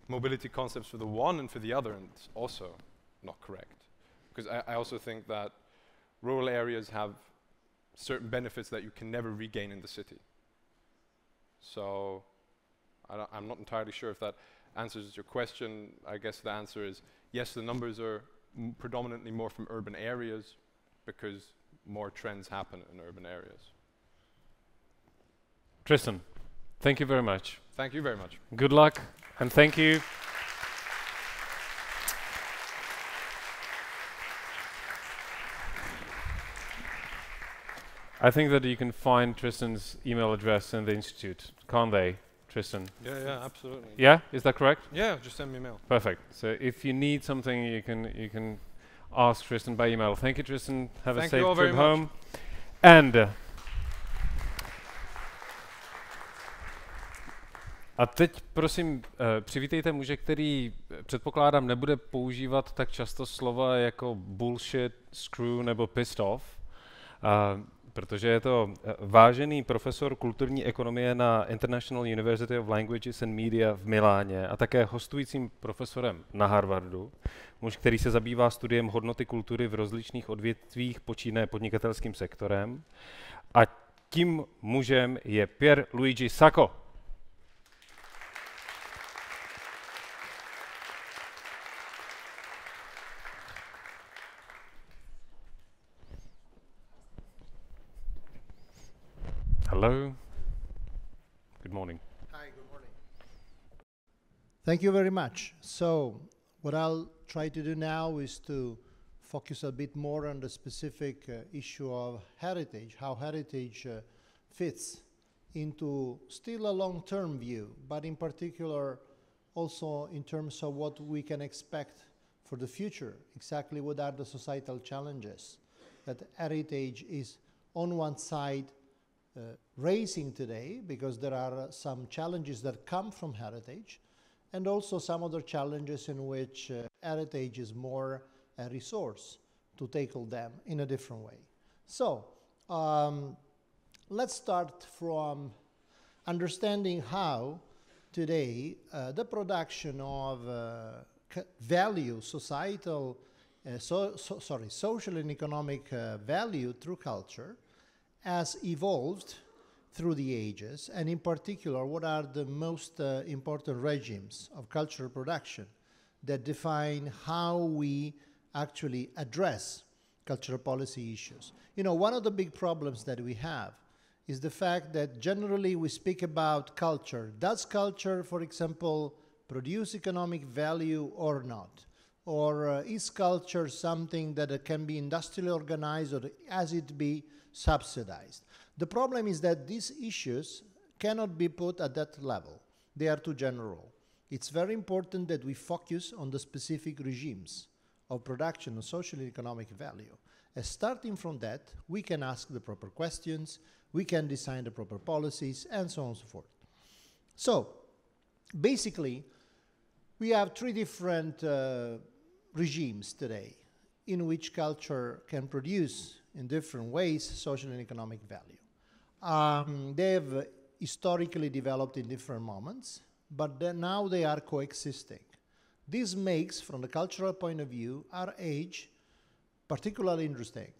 mobility concepts for the one and for the other, and it's also not correct. Because I also think that rural areas have certain benefits that you can never regain in the city. So I'm not entirely sure if that answers your question. I guess the answer is yes, the numbers are predominantly more from urban areas because more trends happen in urban areas. Tristan, thank you very much. Thank you very much. Good luck, and thank you. I think that you can find Tristan's email address in the Institute, can't they, Tristan? Yeah, absolutely. Yeah, is that correct? Yeah, just send me a mail. Perfect. So if you need something, you can ask Tristan by email. Thank you, Tristan. Have a safe trip home. And a teď prosím přivítejte muže, který předpokládám nebude používat tak často slova jako bullshit, screw nebo pissed off, protože je to vážený profesor kulturní ekonomie na International University of Languages and Media v Miláně a také hostujícím profesorem na Harvardu, muž, který se zabývá studiem hodnoty kultury v rozličných odvětvích počínaje podnikatelským sektorem. A tím mužem je Pier Luigi Sacco. Hello. Good morning. Hi, good morning. Thank you very much. So, what I'll try to do now is to focus a bit more on the specific issue of heritage, how heritage fits into still a long-term view, but in particular also in terms of what we can expect for the future, exactly what are the societal challenges that heritage is on one side raising today, because there are some challenges that come from heritage, and also some other challenges in which heritage is more a resource to tackle them in a different way. So, let's start from understanding how today the production of value, societal, social and economic value through culture has evolved through the ages, and in particular, what are the most important regimes of cultural production that define how we actually address cultural policy issues. You know, one of the big problems that we have is the fact that generally we speak about culture. Does culture, for example, produce economic value or not? Or is culture something that can be industrially organized, or has it be subsidized? The problem is that these issues cannot be put at that level. They are too general. It's very important that we focus on the specific regimes of production of social and economic value. And starting from that, we can ask the proper questions, we can design the proper policies, and so on and so forth. So, basically, we have three different regimes today in which culture can produce in different ways social and economic value. They have historically developed in different moments, but now they are coexisting. This makes, from the cultural point of view, our age particularly interesting,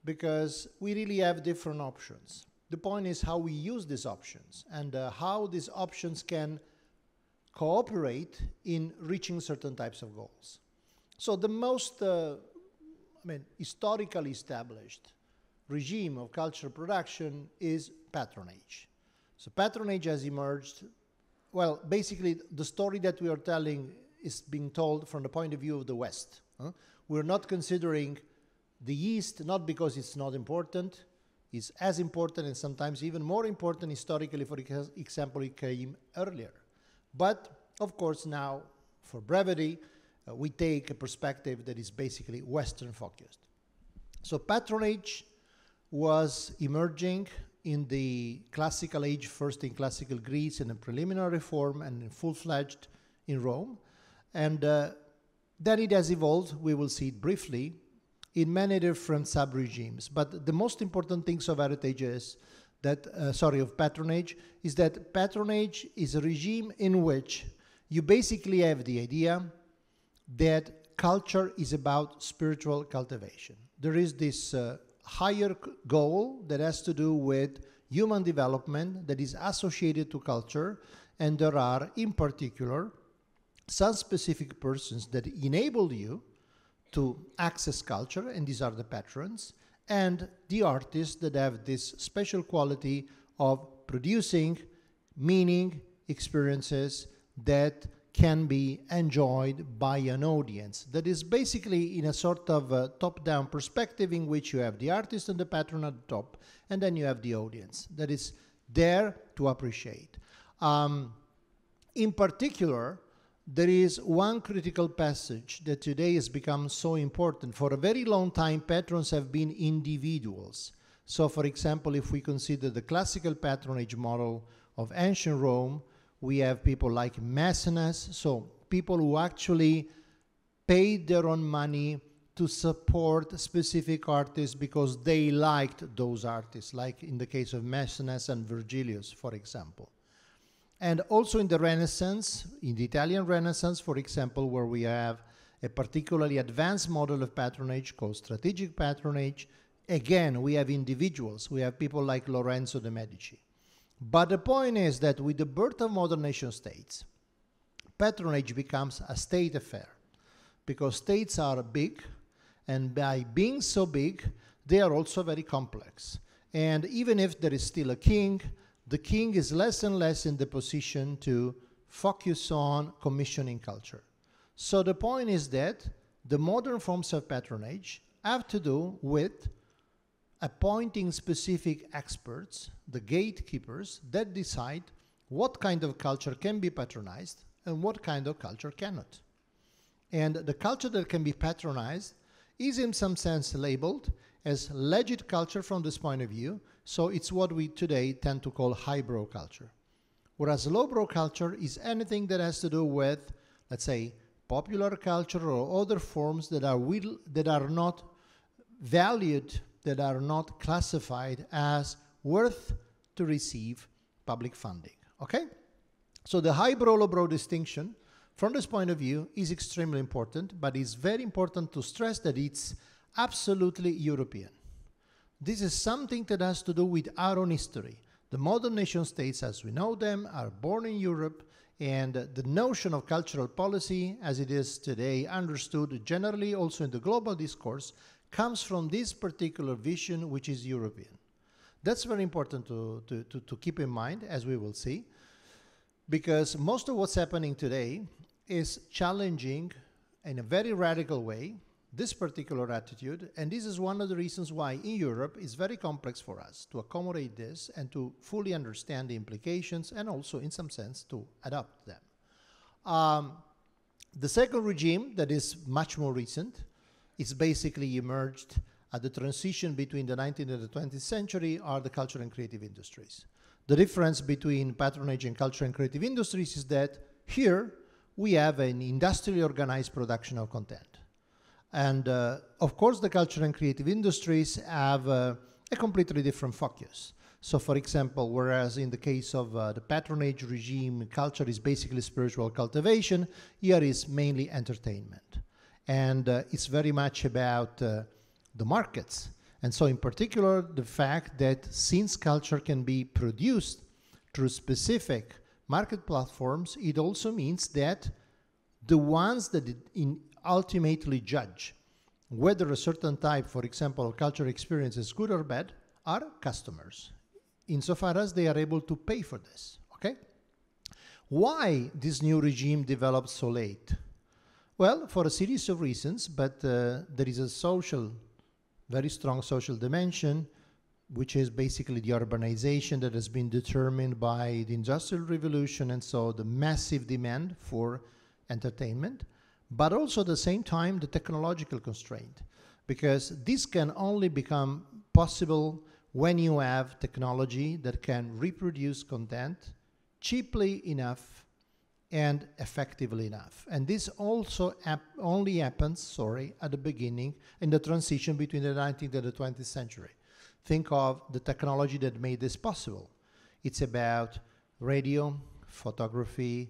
because we really have different options. The point is how we use these options, and how these options can cooperate in reaching certain types of goals. So the most historically established regime of cultural production is patronage. So patronage has emerged, well, basically the story that we are telling is being told from the point of view of the West. We're not considering the East, not because it's not important, it's as important and sometimes even more important historically. For example, it came earlier. But, of course, now, for brevity, we take a perspective that is basically Western focused. So patronage was emerging in the classical age, first in classical Greece in a preliminary form and in full-fledged in Rome. And then it has evolved, we will see it briefly, in many different sub-regimes. But the most important things of heritage is that, of patronage, is that patronage is a regime in which you basically have the idea that culture is about spiritual cultivation. There is this higher goal that has to do with human development that is associated to culture, and there are, in particular, some specific persons that enable you to access culture, and these are the patrons, and the artists that have this special quality of producing meaning, experiences that can be enjoyed by an audience. That is basically in a sort of a top-down perspective in which you have the artist and the patron at the top, and then you have the audience that is there to appreciate. In particular, there is one critical passage that today has become so important. For a very long time, patrons have been individuals. So, for example, if we consider the classical patronage model of ancient Rome, we have people like mecenas, so people who actually paid their own money to support specific artists because they liked those artists, like in the case of Mecenas and Virgilius, for example. And also in the Renaissance, in the Italian Renaissance, for example, where we have a particularly advanced model of patronage called strategic patronage, again, we have individuals. We have people like Lorenzo de' Medici. But the point is that with the birth of modern nation states, patronage becomes a state affair, because states are big, and by being so big, they are also very complex. And even if there is still a king, the king is less and less in the position to focus on commissioning culture. So the point is that the modern forms of patronage have to do with appointing specific experts, the gatekeepers, that decide what kind of culture can be patronized and what kind of culture cannot. And the culture that can be patronized is in some sense labeled as legit culture from this point of view, so it's what we today tend to call highbrow culture. Whereas lowbrow culture is anything that has to do with, let's say, popular culture or other forms that are not valued, that are not classified as worth to receive public funding, okay? So the highbrow, lowbrow distinction, from this point of view, is extremely important, but it's very important to stress that it's absolutely European. This is something that has to do with our own history. The modern nation states, as we know them, are born in Europe, and the notion of cultural policy, as it is today understood generally also in the global discourse, comes from this particular vision, which is European. That's very important to keep in mind, as we will see, because most of what's happening today is challenging in a very radical way this particular attitude, and this is one of the reasons why in Europe it's very complex for us to accommodate this and to fully understand the implications and also in some sense to adopt them. The second regime that is much more recent is basically emerged at the transition between the 19th and the 20th century are the culture and creative industries. The difference between patronage and culture and creative industries is that here we have an industrially organized production of content. And of course, the culture and creative industries have a completely different focus. So for example, whereas in the case of the patronage regime, culture is basically spiritual cultivation, here is mainly entertainment. And it's very much about the markets. And so in particular, the fact that since culture can be produced through specific market platforms, it also means that the ones that ultimately judge whether a certain type, for example, of cultural experience is good or bad, are customers, insofar as they are able to pay for this, okay? Why this new regime developed so late? Well, for a series of reasons, but there is a very strong social dimension, which is basically the urbanization that has been determined by the Industrial Revolution, and so the massive demand for entertainment, but also at the same time the technological constraint, because this can only become possible when you have technology that can reproduce content cheaply enough and effectively enough. And this also only happens, at the beginning, in the transition between the 19th and the 20th century. Think of the technology that made this possible. It's about radio, photography,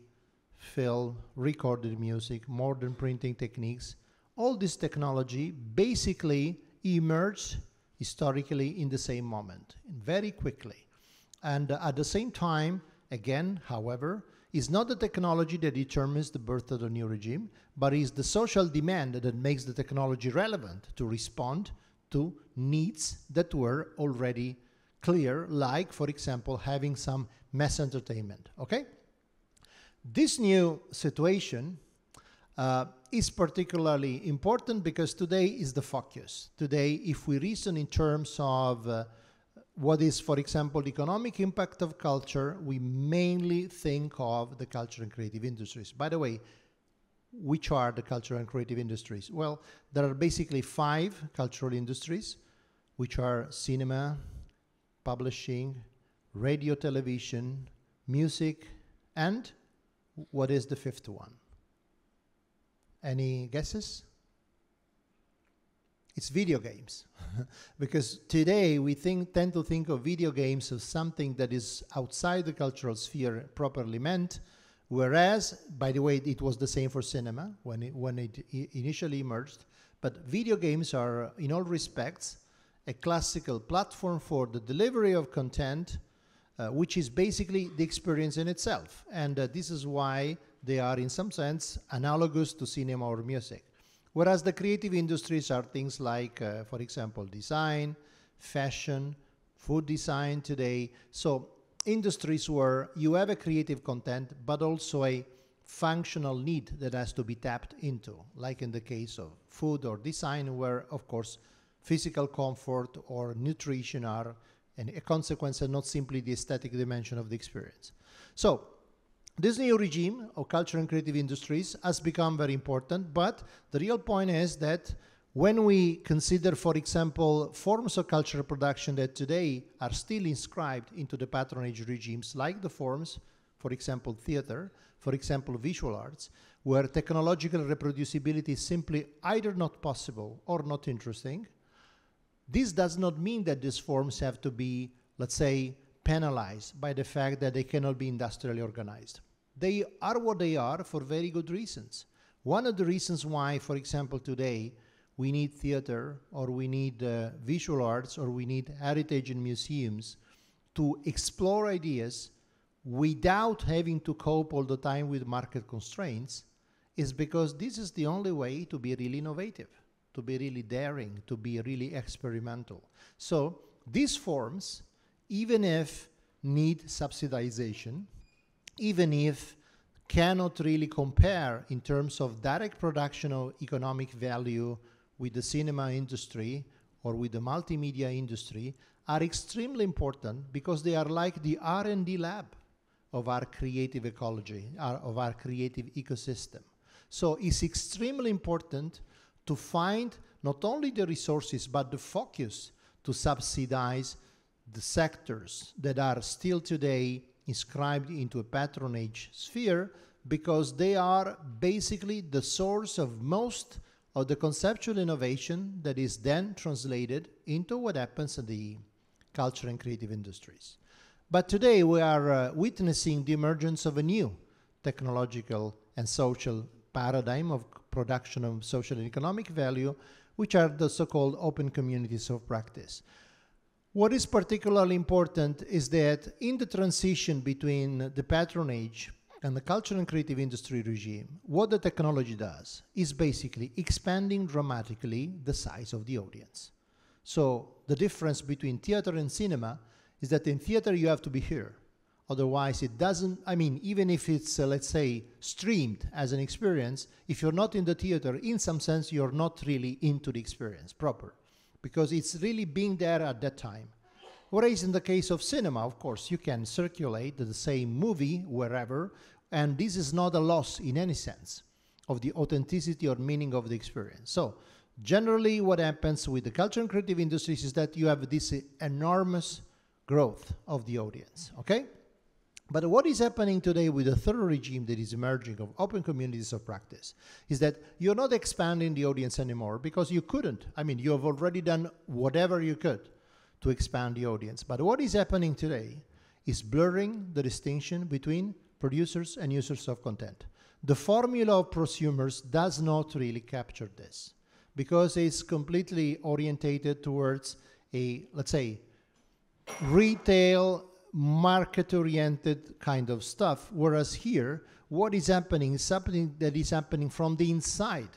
film, recorded music, modern printing techniques. All this technology basically emerged historically in the same moment, very quickly. And at the same time, again, however, it's not the technology that determines the birth of the new regime, but is the social demand that makes the technology relevant to respond to needs that were already clear, like, for example, having some mass entertainment, okay? This new situation is particularly important because today is the focus. Today, if we reason in terms of what is, for example, the economic impact of culture, we mainly think of the culture and creative industries. By the way, which are the cultural and creative industries? Well, there are basically 5 cultural industries, which are cinema, publishing, radio, television, music, and what is the 5th one? Any guesses? It's video games. Because today we tend to think of video games as something that is outside the cultural sphere properly meant, whereas, by the way, it was the same for cinema when it initially emerged. But video games are, in all respects, a classical platform for the delivery of content, which is basically the experience in itself. And this is why they are, in some sense, analogous to cinema or music. Whereas the creative industries are things like, for example, design, fashion, food design today. So industries where you have a creative content, but also a functional need that has to be tapped into, like in the case of food or design, where, of course, physical comfort or nutrition are a consequence and not simply the aesthetic dimension of the experience. So this new regime of culture and creative industries has become very important, but the real point is that when we consider, for example, forms of cultural production that today are still inscribed into the patronage regimes, like the forms, for example, theater, for example, visual arts, where technological reproducibility is simply either not possible or not interesting, this does not mean that these forms have to be, let's say, penalized by the fact that they cannot be industrially organized. They are what they are for very good reasons. One of the reasons why, for example, today we need theater, or we need visual arts, or we need heritage and museums to explore ideas without having to cope all the time with market constraints is because this is the only way to be really innovative, to be really daring, to be really experimental. So these forms, even if need subsidization, even if cannot really compare in terms of direct production of economic value with the cinema industry or with the multimedia industry, are extremely important because they are like the R&D lab of our creative ecology, of our creative ecosystem. So it's extremely important to find not only the resources but the focus to subsidize the sectors that are still today inscribed into a patronage sphere, because they are basically the source of most of the conceptual innovation that is then translated into what happens in the culture and creative industries. But today we are witnessing the emergence of a new technological and social paradigm of production of social and economic value, which are the so-called open communities of practice. What is particularly important is that in the transition between the patronage and the cultural and creative industry regime, what the technology does is basically expanding dramatically the size of the audience. So the difference between theater and cinema is that in theater you have to be here. Otherwise it doesn't, I mean, even if it's, let's say, streamed as an experience, if you're not in the theater, in some sense you're not really into the experience proper, because it's really being there at that time. Whereas in the case of cinema, of course, you can circulate the same movie wherever, and this is not a loss in any sense of the authenticity or meaning of the experience. So Generally, what happens with the culture and creative industries is that you have this enormous growth of the audience, okay? But what is happening today with the third regime that is emerging of open communities of practice is that you're not expanding the audience anymore because you couldn't. I mean, you have already done whatever you could to expand the audience. But what is happening today is blurring the distinction between producers and users of content. The formula of prosumers does not really capture this because it's completely orientated towards a, let's say, retail, market-oriented kind of stuff, whereas here, what is happening is something that is happening from the inside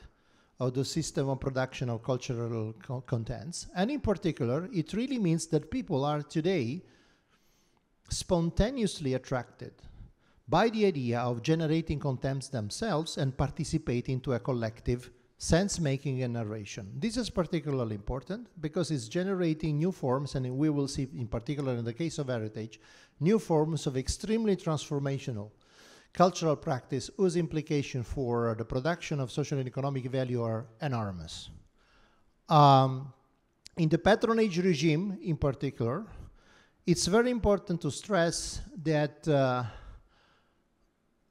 of the system of production of cultural contents. And in particular, it really means that people are today spontaneously attracted by the idea of generating contents themselves and participating to a collective sense-making and narration. This is particularly important because it's generating new forms, and we will see in particular in the case of heritage, new forms of extremely transformational cultural practice whose implication for the production of social and economic value are enormous. In the patronage regime in particular, it's very important to stress that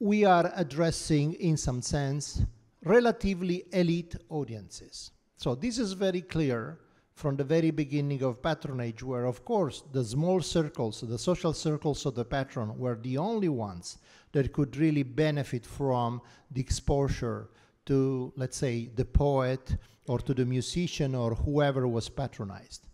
we are addressing, in some sense, relatively elite audiences. So this is very clear from the very beginning of patronage, where of course the small circles, the social circles of the patron were the only ones that could really benefit from the exposure to, let's say, the poet or to the musician or whoever was patronized.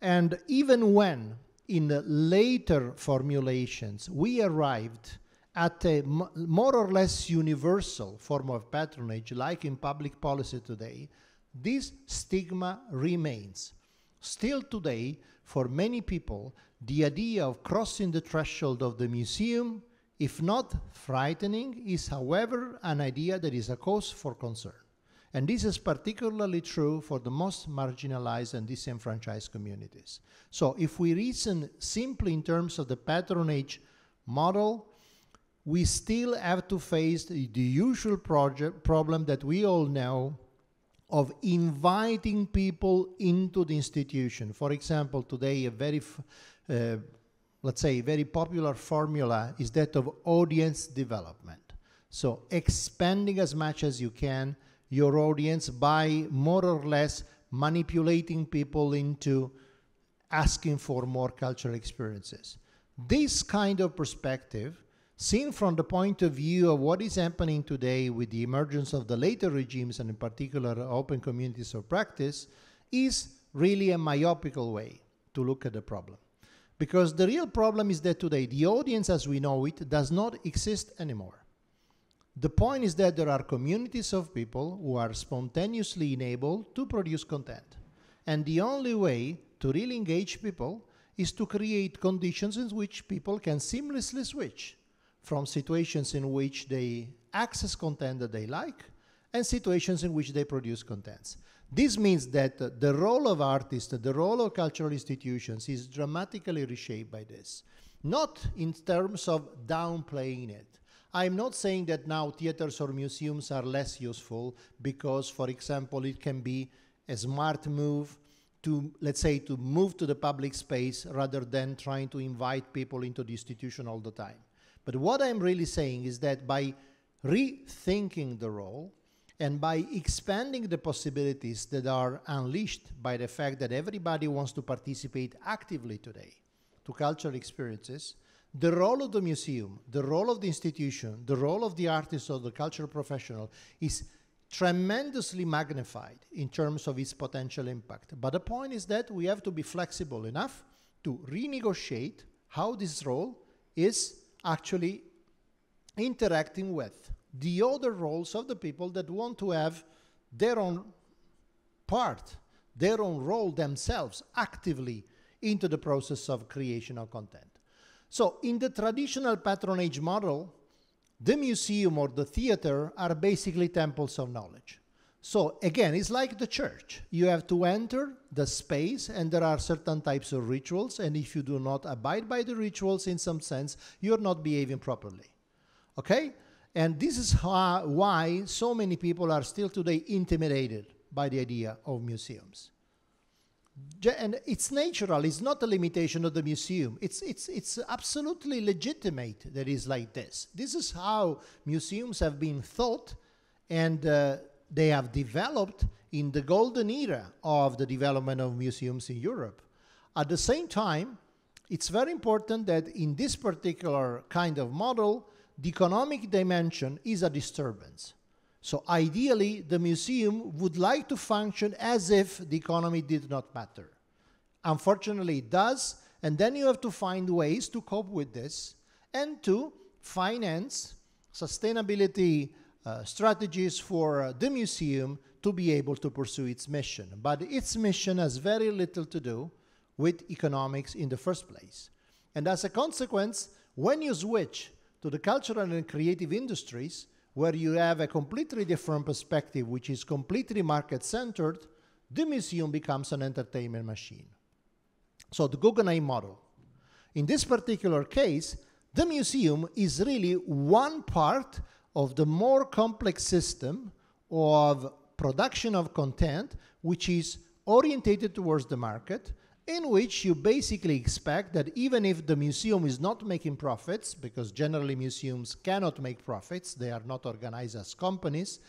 And even when in the later formulations we arrived at a more or less universal form of patronage, like in public policy today, this stigma remains. Still today, for many people, the idea of crossing the threshold of the museum, if not frightening, is however an idea that is a cause for concern. And this is particularly true for the most marginalized and disenfranchised communities. So if we reason simply in terms of the patronage model, we still have to face the usual problem that we all know of inviting people into the institution. For example, today a very, let's say, very popular formula is that of audience development. So expanding as much as you can your audience by more or less manipulating people into asking for more cultural experiences. This kind of perspective, seen from the point of view of what is happening today with the emergence of the later regimes, and in particular open communities of practice, is really a myopical way to look at the problem. Because the real problem is that today the audience as we know it does not exist anymore. The point is that there are communities of people who are spontaneously enabled to produce content. And the only way to really engage people is to create conditions in which people can seamlessly switch from situations in which they access content that they like and situations in which they produce contents. This means that the role of artists, the role of cultural institutions is dramatically reshaped by this. Not in terms of downplaying it. I'm not saying that now theaters or museums are less useful because, for example, it can be a smart move to, let's say, to move to the public space rather than trying to invite people into the institution all the time. But what I'm really saying is that by rethinking the role and by expanding the possibilities that are unleashed by the fact that everybody wants to participate actively today to cultural experiences, the role of the museum, the role of the institution, the role of the artist or the cultural professional is tremendously magnified in terms of its potential impact. But the point is that we have to be flexible enough to renegotiate how this role is actually interacting with the other roles of the people that want to have their own part, their own role themselves actively into the process of creation of content. So in the traditional patronage model, the museum or the theater are basically temples of knowledge. So again, it's like the church. You have to enter the space and there are certain types of rituals, and if you do not abide by the rituals in some sense, you're not behaving properly. Okay? And this is why so many people are still today intimidated by the idea of museums. And it's natural, it's not a limitation of the museum. It's absolutely legitimate that it's like this. This is how museums have been thought, and they have developed in the golden era of the development of museums in Europe. At the same time, it's very important that in this particular kind of model, the economic dimension is a disturbance. So ideally, the museum would like to function as if the economy did not matter. Unfortunately, it does, and then you have to find ways to cope with this and to finance sustainability strategies for the museum to be able to pursue its mission. But its mission has very little to do with economics in the first place. And as a consequence, when you switch to the cultural and creative industries, where you have a completely different perspective, which is completely market-centered, the museum becomes an entertainment machine. So the Guggenheim model. In this particular case, the museum is really one part of the more complex system of production of content, which is orientated towards the market, in which you basically expect that even if the museum is not making profits, because generally museums cannot make profits, they are not organized as companies,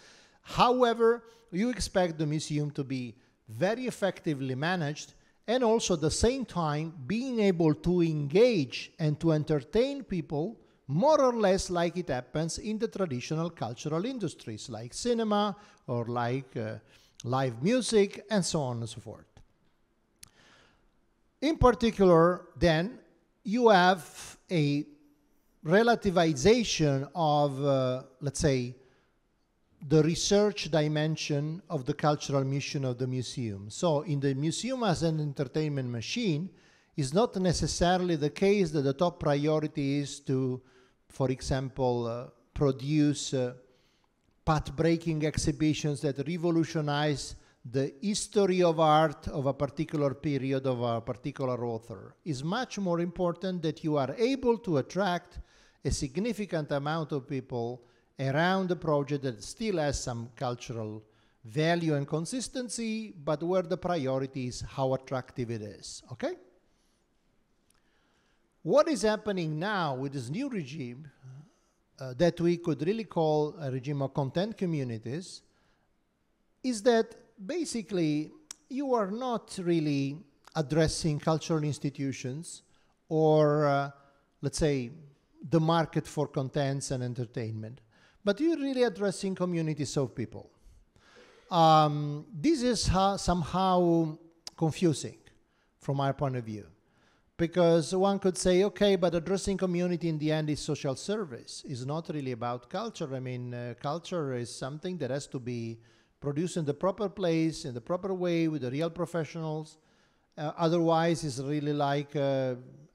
however, you expect the museum to be very effectively managed and also at the same time being able to engage and to entertain people more or less like it happens in the traditional cultural industries like cinema or like live music and so on and so forth. In particular, then, you have a relativization of, let's say, the research dimension of the cultural mission of the museum. So in the museum as an entertainment machine, it's not necessarily the case that the top priority is to, for example, produce path-breaking exhibitions that revolutionize the history of art of a particular period of a particular author. Is much more important that you are able to attract a significant amount of people around the project that still has some cultural value and consistency, but where the priority is how attractive it is, okay? What is happening now with this new regime that we could really call a regime of content communities is that basically you are not really addressing cultural institutions or, let's say, the market for contents and entertainment, but you're really addressing communities of people. This is somehow confusing from our point of view, because one could say, okay, but addressing community in the end is social service. It's not really about culture. I mean, culture is something that has to be produced in the proper place, in the proper way, with the real professionals. Otherwise, it's really like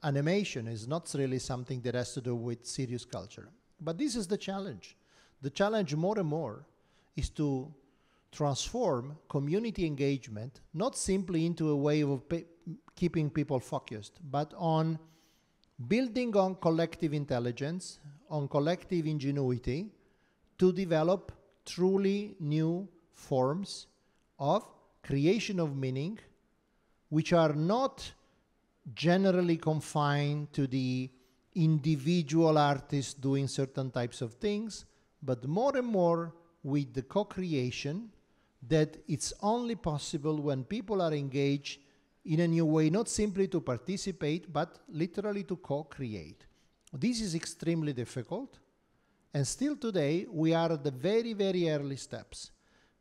animation. It's not really something that has to do with serious culture. But this is the challenge. The challenge more and more is to transform community engagement, not simply into a way of keeping people focused, but on building on collective intelligence, on collective ingenuity, to develop truly new forms of creation of meaning, which are not generally confined to the individual artist doing certain types of things, but more and more with the co-creation that it's only possible when people are engaged in a new way, not simply to participate, but literally to co-create. This is extremely difficult, and still today we are at the very, very early steps.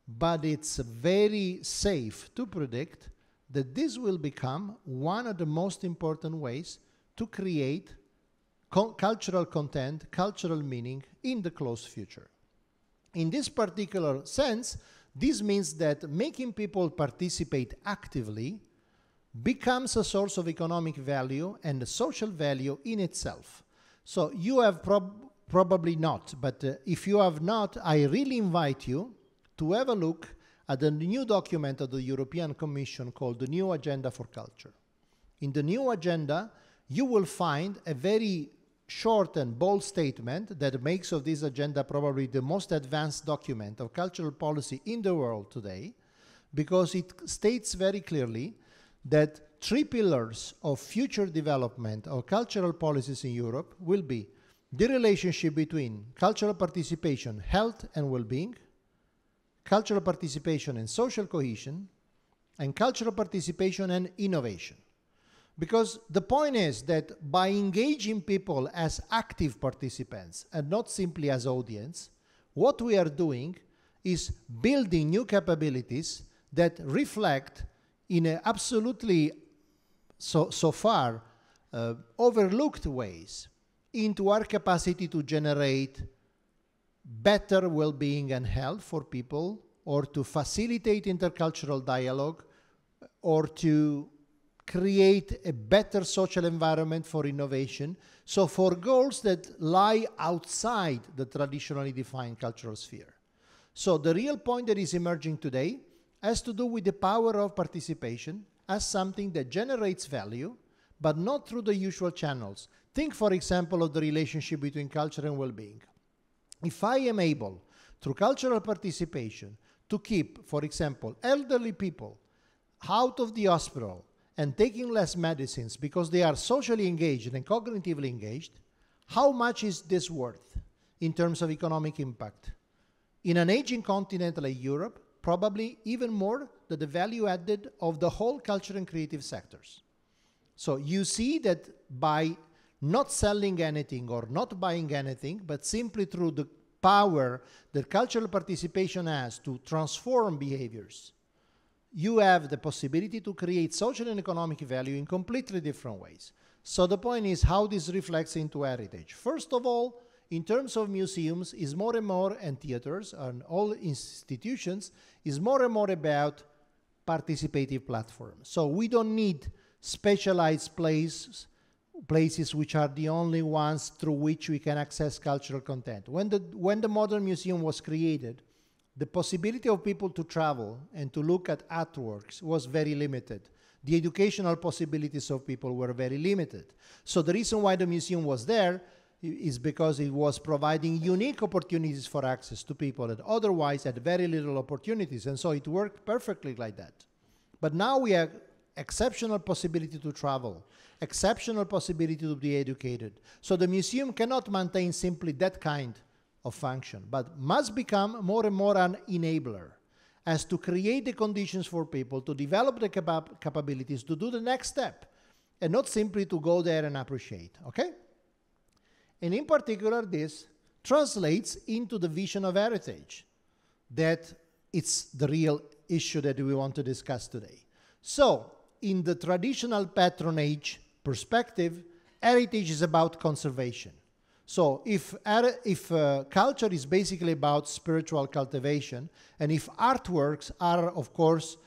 But it's very safe to predict that this will become one of the most important ways to create cultural content, cultural meaning in the close future. In this particular sense, this means that making people participate actively becomes a source of economic value and a social value in itself. So you have probably not, but if you have not, I really invite you to have a look at the new document of the European Commission called the New Agenda for Culture. In the new agenda, you will find a very short and bold statement that makes of this agenda probably the most advanced document of cultural policy in the world today, because it states very clearly that 3 pillars of future development of cultural policies in Europe will be the relationship between cultural participation, health and well-being, cultural participation and social cohesion, and cultural participation and innovation. Because the point is that by engaging people as active participants and not simply as audience, what we are doing is building new capabilities that reflect in a absolutely so far overlooked ways into our capacity to generate better well-being and health for people, or to facilitate intercultural dialogue, or to create a better social environment for innovation. So for goals that lie outside the traditionally defined cultural sphere. So the real point that is emerging today has to do with the power of participation as something that generates value, but not through the usual channels. Think, for example, of the relationship between culture and well-being. If I am able, through cultural participation, to keep, for example, elderly people out of the hospital and taking less medicines because they are socially engaged and cognitively engaged, how much is this worth in terms of economic impact? In an aging continent like Europe, probably even more than the value added of the whole culture and creative sectors. So you see that by not selling anything or not buying anything, but simply through the power that cultural participation has to transform behaviors, you have the possibility to create social and economic value in completely different ways. So the point is how this reflects into heritage. First of all, in terms of museums, is more and more, and theaters and all institutions, is more and more about participative platforms. So we don't need specialized places which are the only ones through which we can access cultural content. When the modern museum was created, the possibility of people to travel and to look at artworks was very limited. The educational possibilities of people were very limited. So the reason why the museum was there is because it was providing unique opportunities for access to people that otherwise had very little opportunities, and so it worked perfectly like that. But now we have exceptional possibility to travel, exceptional possibility to be educated. So the museum cannot maintain simply that kind of function, but must become more and more an enabler, as to create the conditions for people to develop the capabilities to do the next step, and not simply to go there and appreciate, okay? And in particular, this translates into the vision of heritage, that it's the real issue that we want to discuss today. So, in the traditional patronage perspective, heritage is about conservation. So if culture is basically about spiritual cultivation, and if artworks are, of course,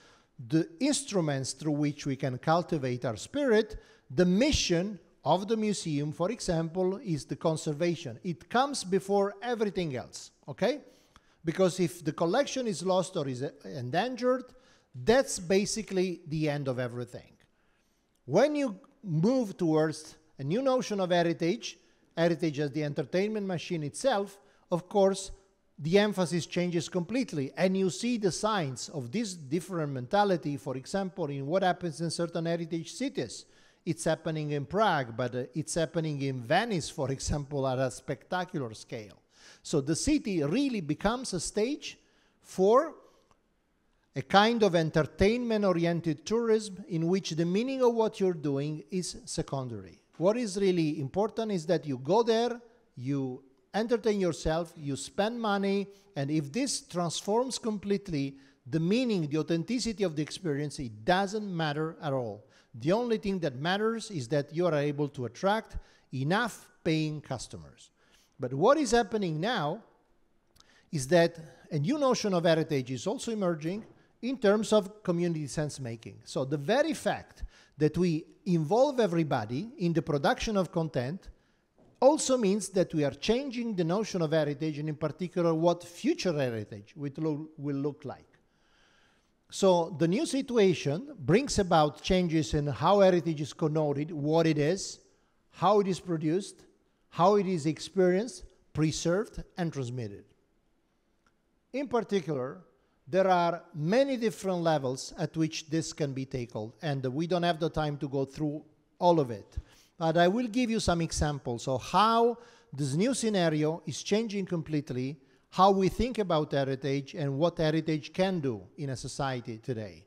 the instruments through which we can cultivate our spirit, the mission of the museum, for example, is the conservation. It comes before everything else, okay? Because if the collection is lost or is endangered, that's basically the end of everything. When you move towards a new notion of heritage as the entertainment machine itself, of course, the emphasis changes completely, and you see the signs of this different mentality, for example, in what happens in certain heritage cities. It's happening in Prague, but it's happening in Venice, for example, at a spectacular scale. So the city really becomes a stage for a kind of entertainment-oriented tourism in which the meaning of what you're doing is secondary. What is really important is that you go there, you entertain yourself, you spend money, and if this transforms completely the meaning, the authenticity of the experience, it doesn't matter at all. The only thing that matters is that you are able to attract enough paying customers. But what is happening now is that a new notion of heritage is also emerging in terms of community sense making. So the very fact that we involve everybody in the production of content also means that we are changing the notion of heritage, and in particular what future heritage will look like. So the new situation brings about changes in how heritage is connoted, what it is, how it is produced, how it is experienced, preserved, and transmitted. In particular, there are many different levels at which this can be tackled, and we don't have the time to go through all of it. But I will give you some examples of how this new scenario is changing completely how we think about heritage and what heritage can do in a society today.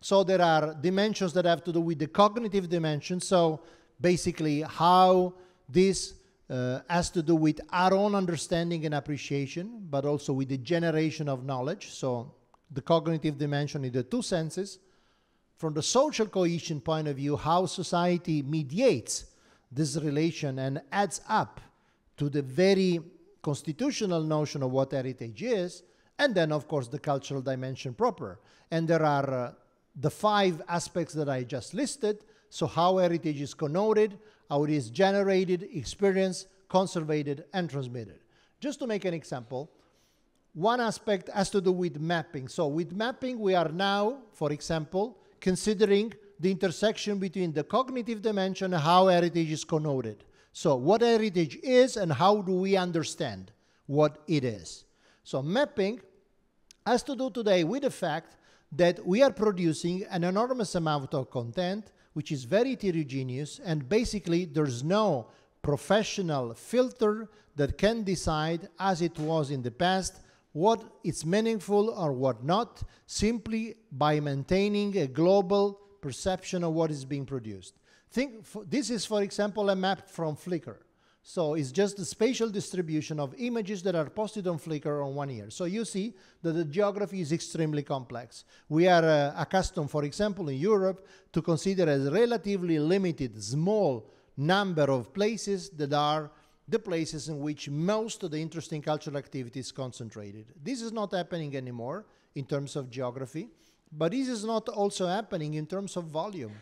So there are dimensions that have to do with the cognitive dimension, so basically how this has to do with our own understanding and appreciation, but also with the generation of knowledge, so the cognitive dimension in the two senses. From the social cohesion point of view, how society mediates this relation and adds up to the very constitutional notion of what heritage is, and then, of course, the cultural dimension proper. And there are the 5 aspects that I just listed, so how heritage is connoted, how it is generated, experienced, conservated, and transmitted. Just to make an example, one aspect has to do with mapping. So with mapping, we are now, for example, considering the intersection between the cognitive dimension and how heritage is connoted. So what heritage is and how do we understand what it is. So mapping has to do today with the fact that we are producing an enormous amount of content which is very heterogeneous, and basically there's no professional filter that can decide, as it was in the past, what is meaningful or what not, simply by maintaining a global perception of what is being produced. This is, for example, a map from Flickr. So it's just the spatial distribution of images that are posted on Flickr on 1 year. So you see that the geography is extremely complex. We are accustomed, for example, in Europe, to consider as relatively limited, small number of places that are the places in which most of the interesting cultural activity is concentrated. This is not happening anymore in terms of geography, but this is not also happening in terms of volume.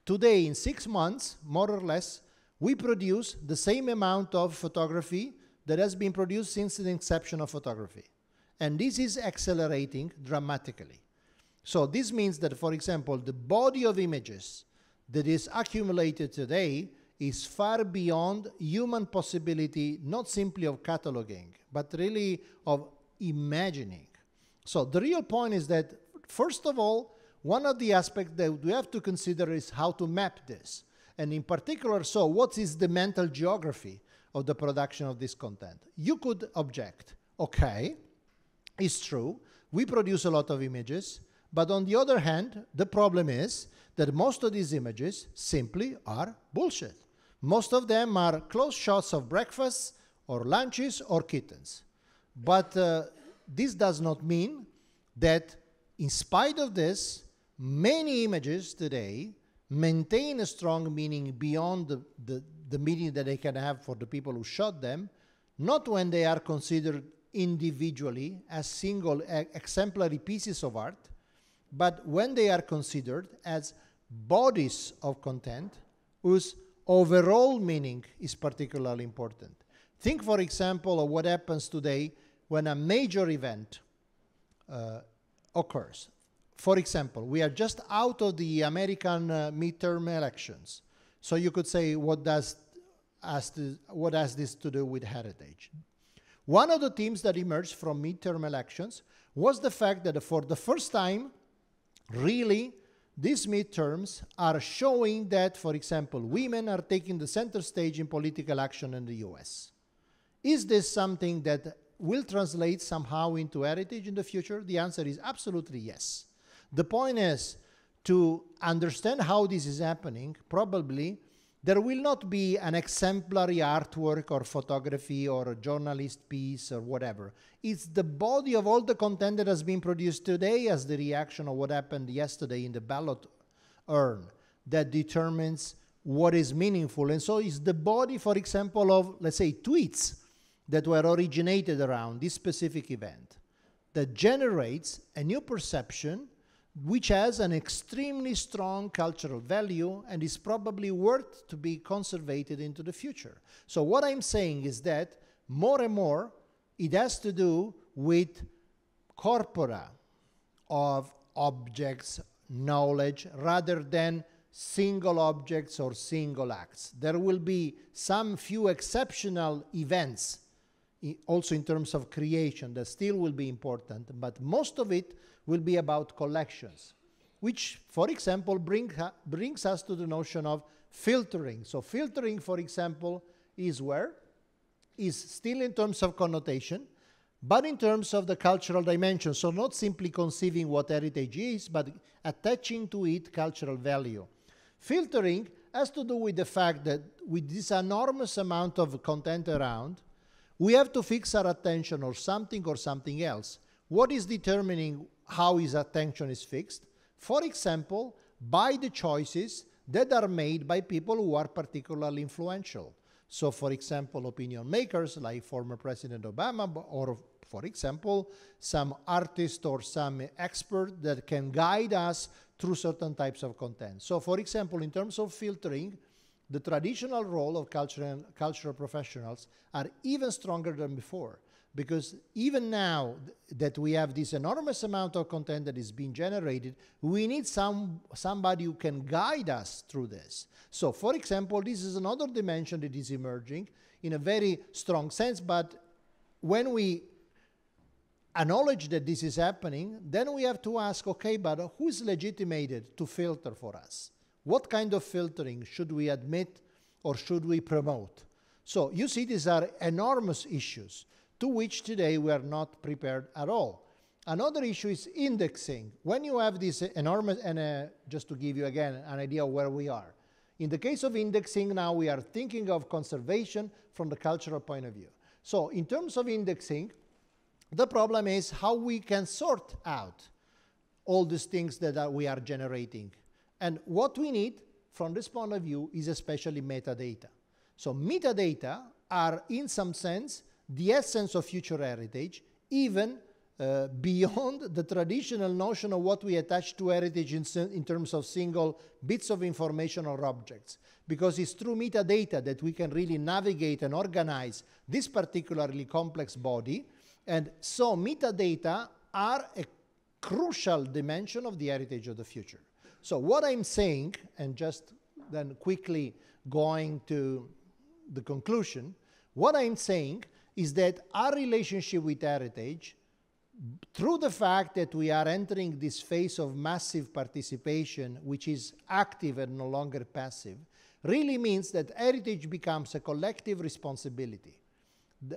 Today, in 6 months, more or less, we produce the same amount of photography that has been produced since the inception of photography. And this is accelerating dramatically. So this means that, for example, the body of images that is accumulated today is far beyond human possibility, not simply of cataloging, but really of imagining. So the real point is that, first of all, one of the aspects that we have to consider is how to map this. And in particular, so what is the mental geography of the production of this content? You could object, okay, it's true, we produce a lot of images, but on the other hand, the problem is that most of these images simply are bullshit. Most of them are close shots of breakfasts or lunches or kittens. But this does not mean that in spite of this, many images today maintain a strong meaning beyond the meaning that they can have for the people who shot them, not when they are considered individually as single exemplary pieces of art, but when they are considered as bodies of content whose overall meaning is particularly important. Think, for example, of what happens today when a major event occurs. For example, we are just out of the American midterm elections. So you could say, what has this to do with heritage? One of the themes that emerged from midterm elections was the fact that for the first time, really, these midterms are showing that, for example, women are taking the center stage in political action in the US. Is this something that will translate somehow into heritage in the future? The answer is absolutely yes. The point is to understand how this is happening. Probably there will not be an exemplary artwork or photography or a journalist piece or whatever. It's the body of all the content that has been produced today as the reaction of what happened yesterday in the ballot urn that determines what is meaningful. And so it's the body, for example, of, let's say, tweets that were originated around this specific event that generates a new perception which has an extremely strong cultural value and is probably worth to be conservated into the future. So what I'm saying is that more and more it has to do with corpora of objects, knowledge, rather than single objects or single acts. There will be some few exceptional events also in terms of creation, that still will be important, but most of it will be about collections, which, for example, brings us to the notion of filtering. So filtering, for example, is still in terms of connotation, but in terms of the cultural dimension. So not simply conceiving what heritage is, but attaching to it cultural value. Filtering has to do with the fact that with this enormous amount of content around, we have to fix our attention on something or something else. What is determining how his attention is fixed? For example, by the choices that are made by people who are particularly influential. So, for example, opinion makers like former President Obama, or, for example, some artist or some expert that can guide us through certain types of content. So, for example, in terms of filtering, the traditional role of cultural professionals are even stronger than before, because even now that we have this enormous amount of content that is being generated, we need somebody who can guide us through this. So, for example, this is another dimension that is emerging in a very strong sense, but when we acknowledge that this is happening, then we have to ask, okay, but who is legitimated to filter for us? What kind of filtering should we admit or should we promote? So you see, these are enormous issues to which today we are not prepared at all. Another issue is indexing. When you have this enormous, and just to give you again an idea of where we are. In the case of indexing, now we are thinking of conservation from the cultural point of view. So in terms of indexing, the problem is how we can sort out all these things that we are generating. And what we need from this point of view is especially metadata. So metadata are, in some sense, the essence of future heritage, even beyond the traditional notion of what we attach to heritage in terms of single bits of information or objects. Because it's through metadata that we can really navigate and organize this particularly complex body. And so metadata are a crucial dimension of the heritage of the future. So what I'm saying, and just then quickly going to the conclusion, what I'm saying is that our relationship with heritage, through the fact that we are entering this phase of massive participation, which is active and no longer passive, really means that heritage becomes a collective responsibility.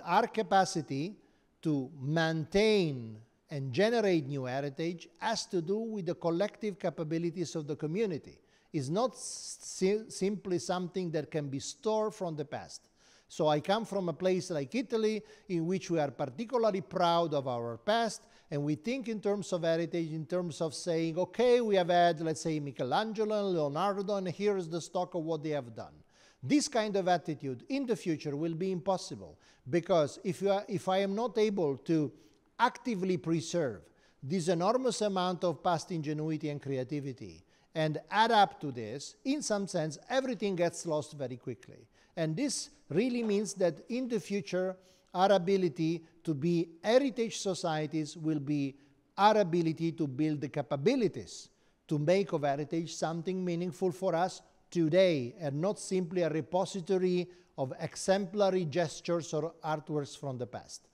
Our capacity to maintain and generate new heritage has to do with the collective capabilities of the community. It's not simply something that can be stored from the past. So I come from a place like Italy, in which we are particularly proud of our past, and we think in terms of heritage, in terms of saying, okay, we have had, let's say, Michelangelo and Leonardo, and here is the stock of what they have done. This kind of attitude in the future will be impossible, because if I am not able to actively preserve this enormous amount of past ingenuity and creativity and add up to this, in some sense, everything gets lost very quickly. And this really means that in the future, our ability to be heritage societies will be our ability to build the capabilities to make of heritage something meaningful for us today, and not simply a repository of exemplary gestures or artworks from the past.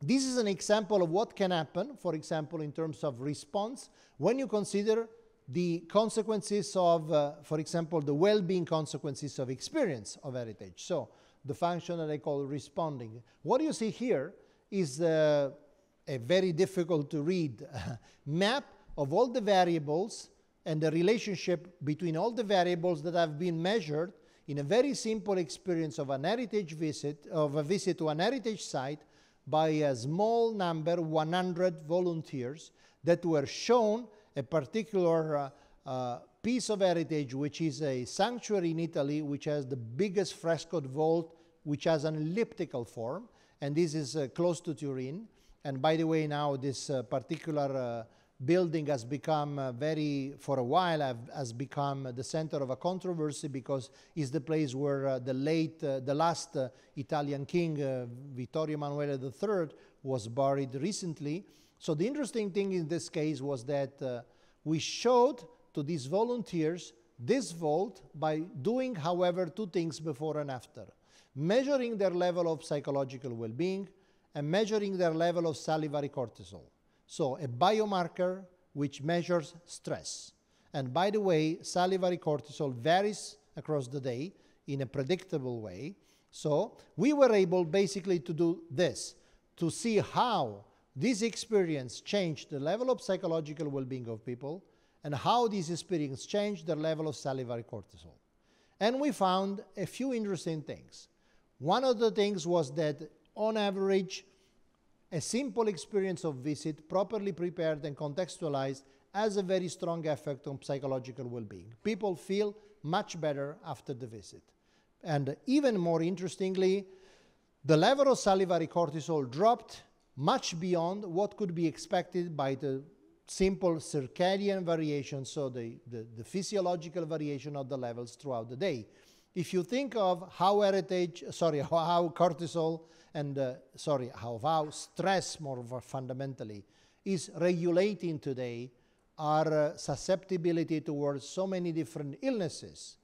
This is an example of what can happen, for example, in terms of response, when you consider the consequences of, for example, the well-being consequences of experience of heritage. So the function that I call responding. What you see here is a very difficult to read map of all the variables and the relationship between all the variables that have been measured in a very simple experience of an heritage visit, of a visit to an heritage site by a small number, 100 volunteers, that were shown a particular piece of heritage, which is a sanctuary in Italy, which has the biggest frescoed vault, which has an elliptical form, and this is close to Turin. And by the way, now this particular building has become for a while, has become the center of a controversy, because it's the place where the last Italian king, Vittorio Emanuele III, was buried recently. So the interesting thing in this case was that we showed to these volunteers this vault by doing, however, two things before and after. measuring their level of psychological well-being and measuring their level of salivary cortisol. So a biomarker which measures stress. And by the way, salivary cortisol varies across the day in a predictable way. So we were able basically to do this, to see how this experience changed the level of psychological well-being of people and how this experience changed the level of salivary cortisol. And we found a few interesting things. One of the things was that on average, a simple experience of visit, properly prepared and contextualized, has a very strong effect on psychological well-being. People feel much better after the visit. And even more interestingly, the level of salivary cortisol dropped much beyond what could be expected by the simple circadian variation, so the physiological variation of the levels throughout the day. If you think of how how cortisol and, how stress more fundamentally is regulating today our susceptibility towards so many different illnesses,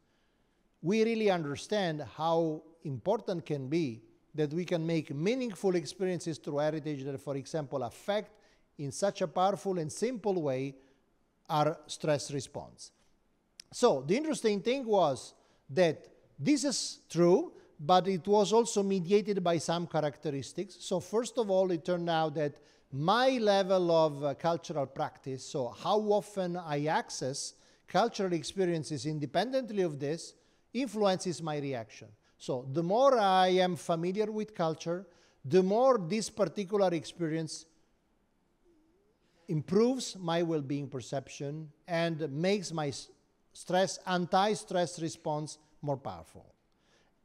we really understand how important can be that we can make meaningful experiences through heritage that, for example, affect in such a powerful and simple way our stress response. So the interesting thing was that this is true, but it was also mediated by some characteristics. So first of all, it turned out that my level of cultural practice, so how often I access cultural experiences independently of this, influences my reaction. So the more I am familiar with culture, the more this particular experience improves my well-being perception and makes my anti-stress response more powerful.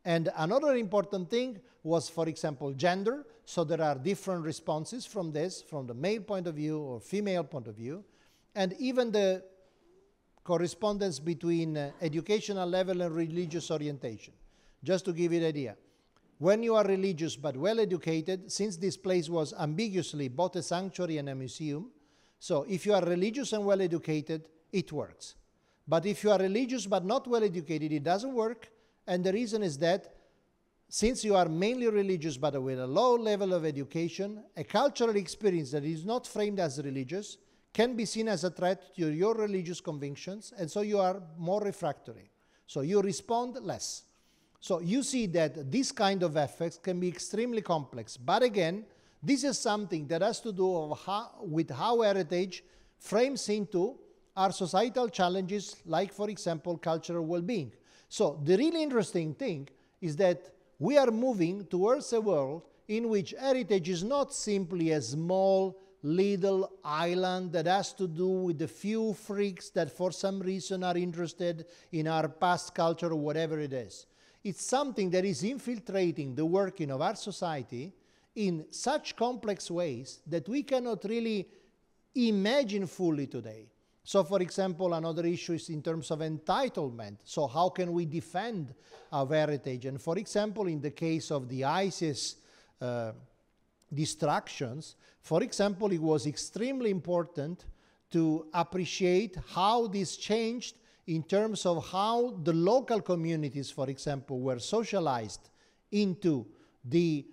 And another important thing was, for example, gender. So there are different responses from this, from the male point of view or female point of view, and even the correspondence between educational level and religious orientation. Just to give you an idea, when you are religious but well-educated, since this place was ambiguously both a sanctuary and a museum, so if you are religious and well-educated, it works. But if you are religious but not well-educated, it doesn't work. And the reason is that since you are mainly religious but with a low level of education, a cultural experience that is not framed as religious can be seen as a threat to your religious convictions, and so you are more refractory. So you respond less. So you see that this kind of effects can be extremely complex. But again, this is something that has to do with how heritage frames into our societal challenges, like, for example, cultural well-being. So the really interesting thing is that we are moving towards a world in which heritage is not simply a small little island that has to do with the few freaks that for some reason are interested in our past culture or whatever it is. It's something that is infiltrating the working of our society in such complex ways that we cannot really imagine fully today. So, for example, another issue is in terms of entitlement. So how can we defend our heritage? And for example, in the case of the ISIS distractions, for example, it was extremely important to appreciate how this changed in terms of how the local communities, for example, were socialized into the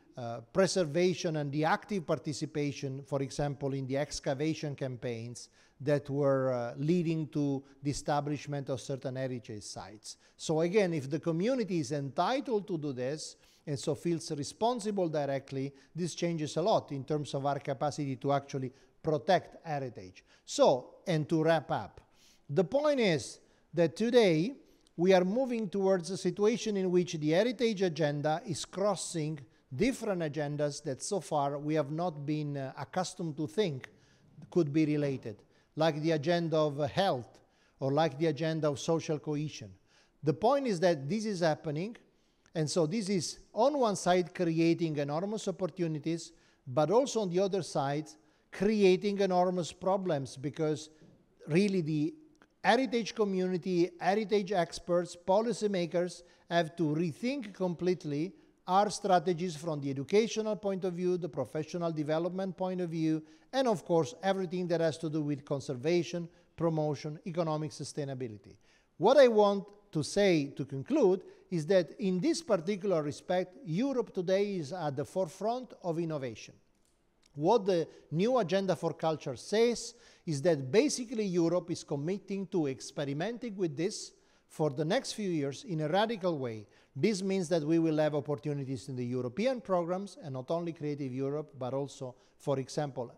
preservation and the active participation, for example, in the excavation campaigns that were leading to the establishment of certain heritage sites. So again, if the community is entitled to do this, and so feels responsible directly, this changes a lot in terms of our capacity to actually protect heritage. So, and to wrap up, the point is that today we are moving towards a situation in which the heritage agenda is crossing different agendas that so far we have not been accustomed to think could be related, like the agenda of health or like the agenda of social cohesion. The point is that this is happening, and so this is on one side creating enormous opportunities, but also on the other side creating enormous problems, because really the heritage community, heritage experts, policymakers have to rethink completely our strategies from the educational point of view, the professional development point of view, and of course everything that has to do with conservation, promotion, economic sustainability. What I want to say to conclude is that in this particular respect, Europe today is at the forefront of innovation. What the new Agenda for Culture says is that basically Europe is committing to experimenting with this for the next few years in a radical way. This means that we will have opportunities in the European programs, and not only Creative Europe, but also, for example,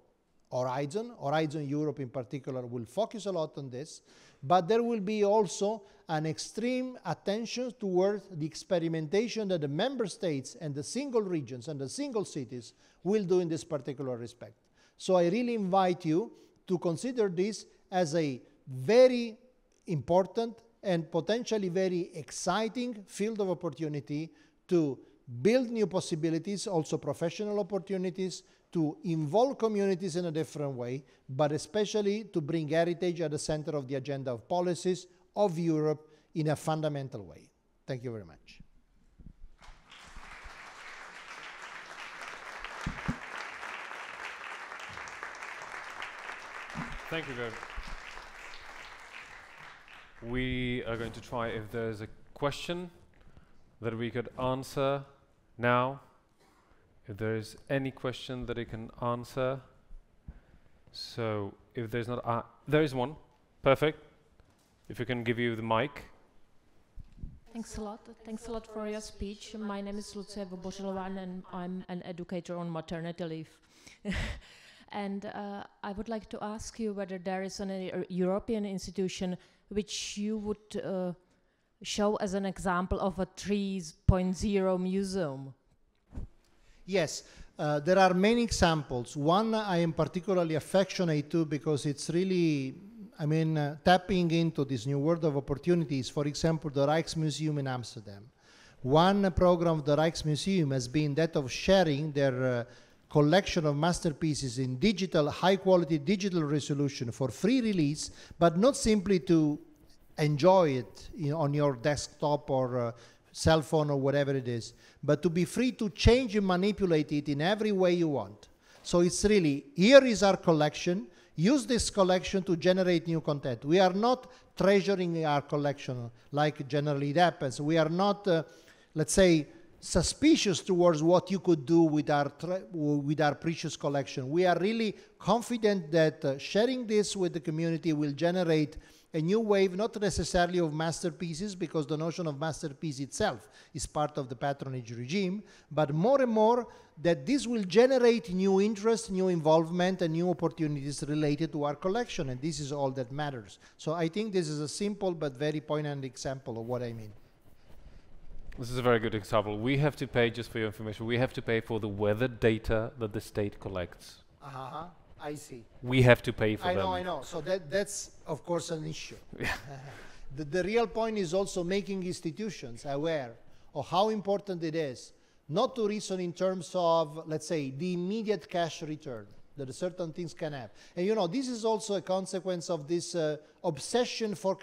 Horizon Europe in particular will focus a lot on this, but there will be also an extreme attention towards the experimentation that the member states and the single regions and the single cities will do in this particular respect. So I really invite you to consider this as a very important and potentially very exciting field of opportunity to build new possibilities, also professional opportunities, to involve communities in a different way, but especially to bring heritage at the center of the agenda of policies of Europe in a fundamental way. Thank you very much. Thank you very much. We are going to try if there's a question that we could answer now. If there is any question that I can answer. So if there's not, there is one. Perfect. If you can give you the mic. Thanks a lot. Thanks a lot for your speech. My name is Lucia Vobořilová and I'm an educator on maternity leave. And I would like to ask you whether there is any European institution which you would show as an example of a 3.0 museum. Yes, there are many examples. One I am particularly affectionate to because it's really, tapping into this new world of opportunities. For example, the Rijksmuseum in Amsterdam. One program of the Rijksmuseum has been that of sharing their collection of masterpieces in digital, high-quality digital resolution for free release, but not simply to enjoy it on your desktop or cell phone or whatever it is, but to be free to change and manipulate it in every way you want. So it's really, here is our collection, use this collection to generate new content. We are not treasuring our collection like generally it happens. We are not, let's say, suspicious towards what you could do with our precious collection. We are really confident that sharing this with the community will generate a new wave, not necessarily of masterpieces, because the notion of masterpiece itself is part of the patronage regime, but more and more that this will generate new interest, new involvement, and new opportunities related to our collection, and this is all that matters. So I think this is a simple but very poignant example of what I mean. This is a very good example. We have to pay, just for your information, we have to pay for the weather data that the state collects. I see. We have to pay for them. I know. So that's, of course, an issue. The real point is also making institutions aware of how important it is not to reason in terms of, let's say, the immediate cash return that certain things can have. And this is also a consequence of this obsession for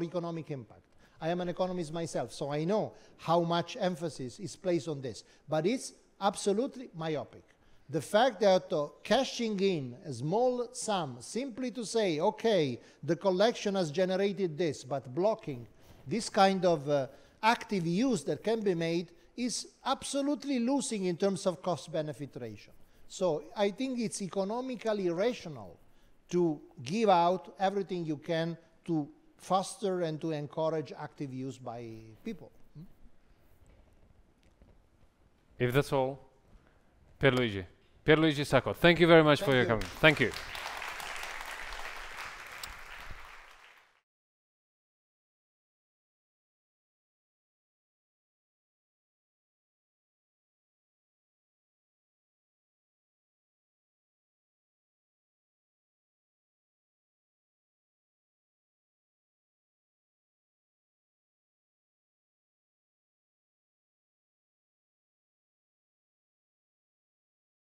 economic impact. I am an economist myself, so I know how much emphasis is placed on this. But it's absolutely myopic. The fact that cashing in a small sum simply to say, okay, the collection has generated this, but blocking this kind of active use that can be made is absolutely losing in terms of cost-benefit ratio. So I think it's economically rational to give out everything you can to foster and to encourage active use by people. If that's all, Pier Luigi Sacco, thank you very much for your coming. Thank you.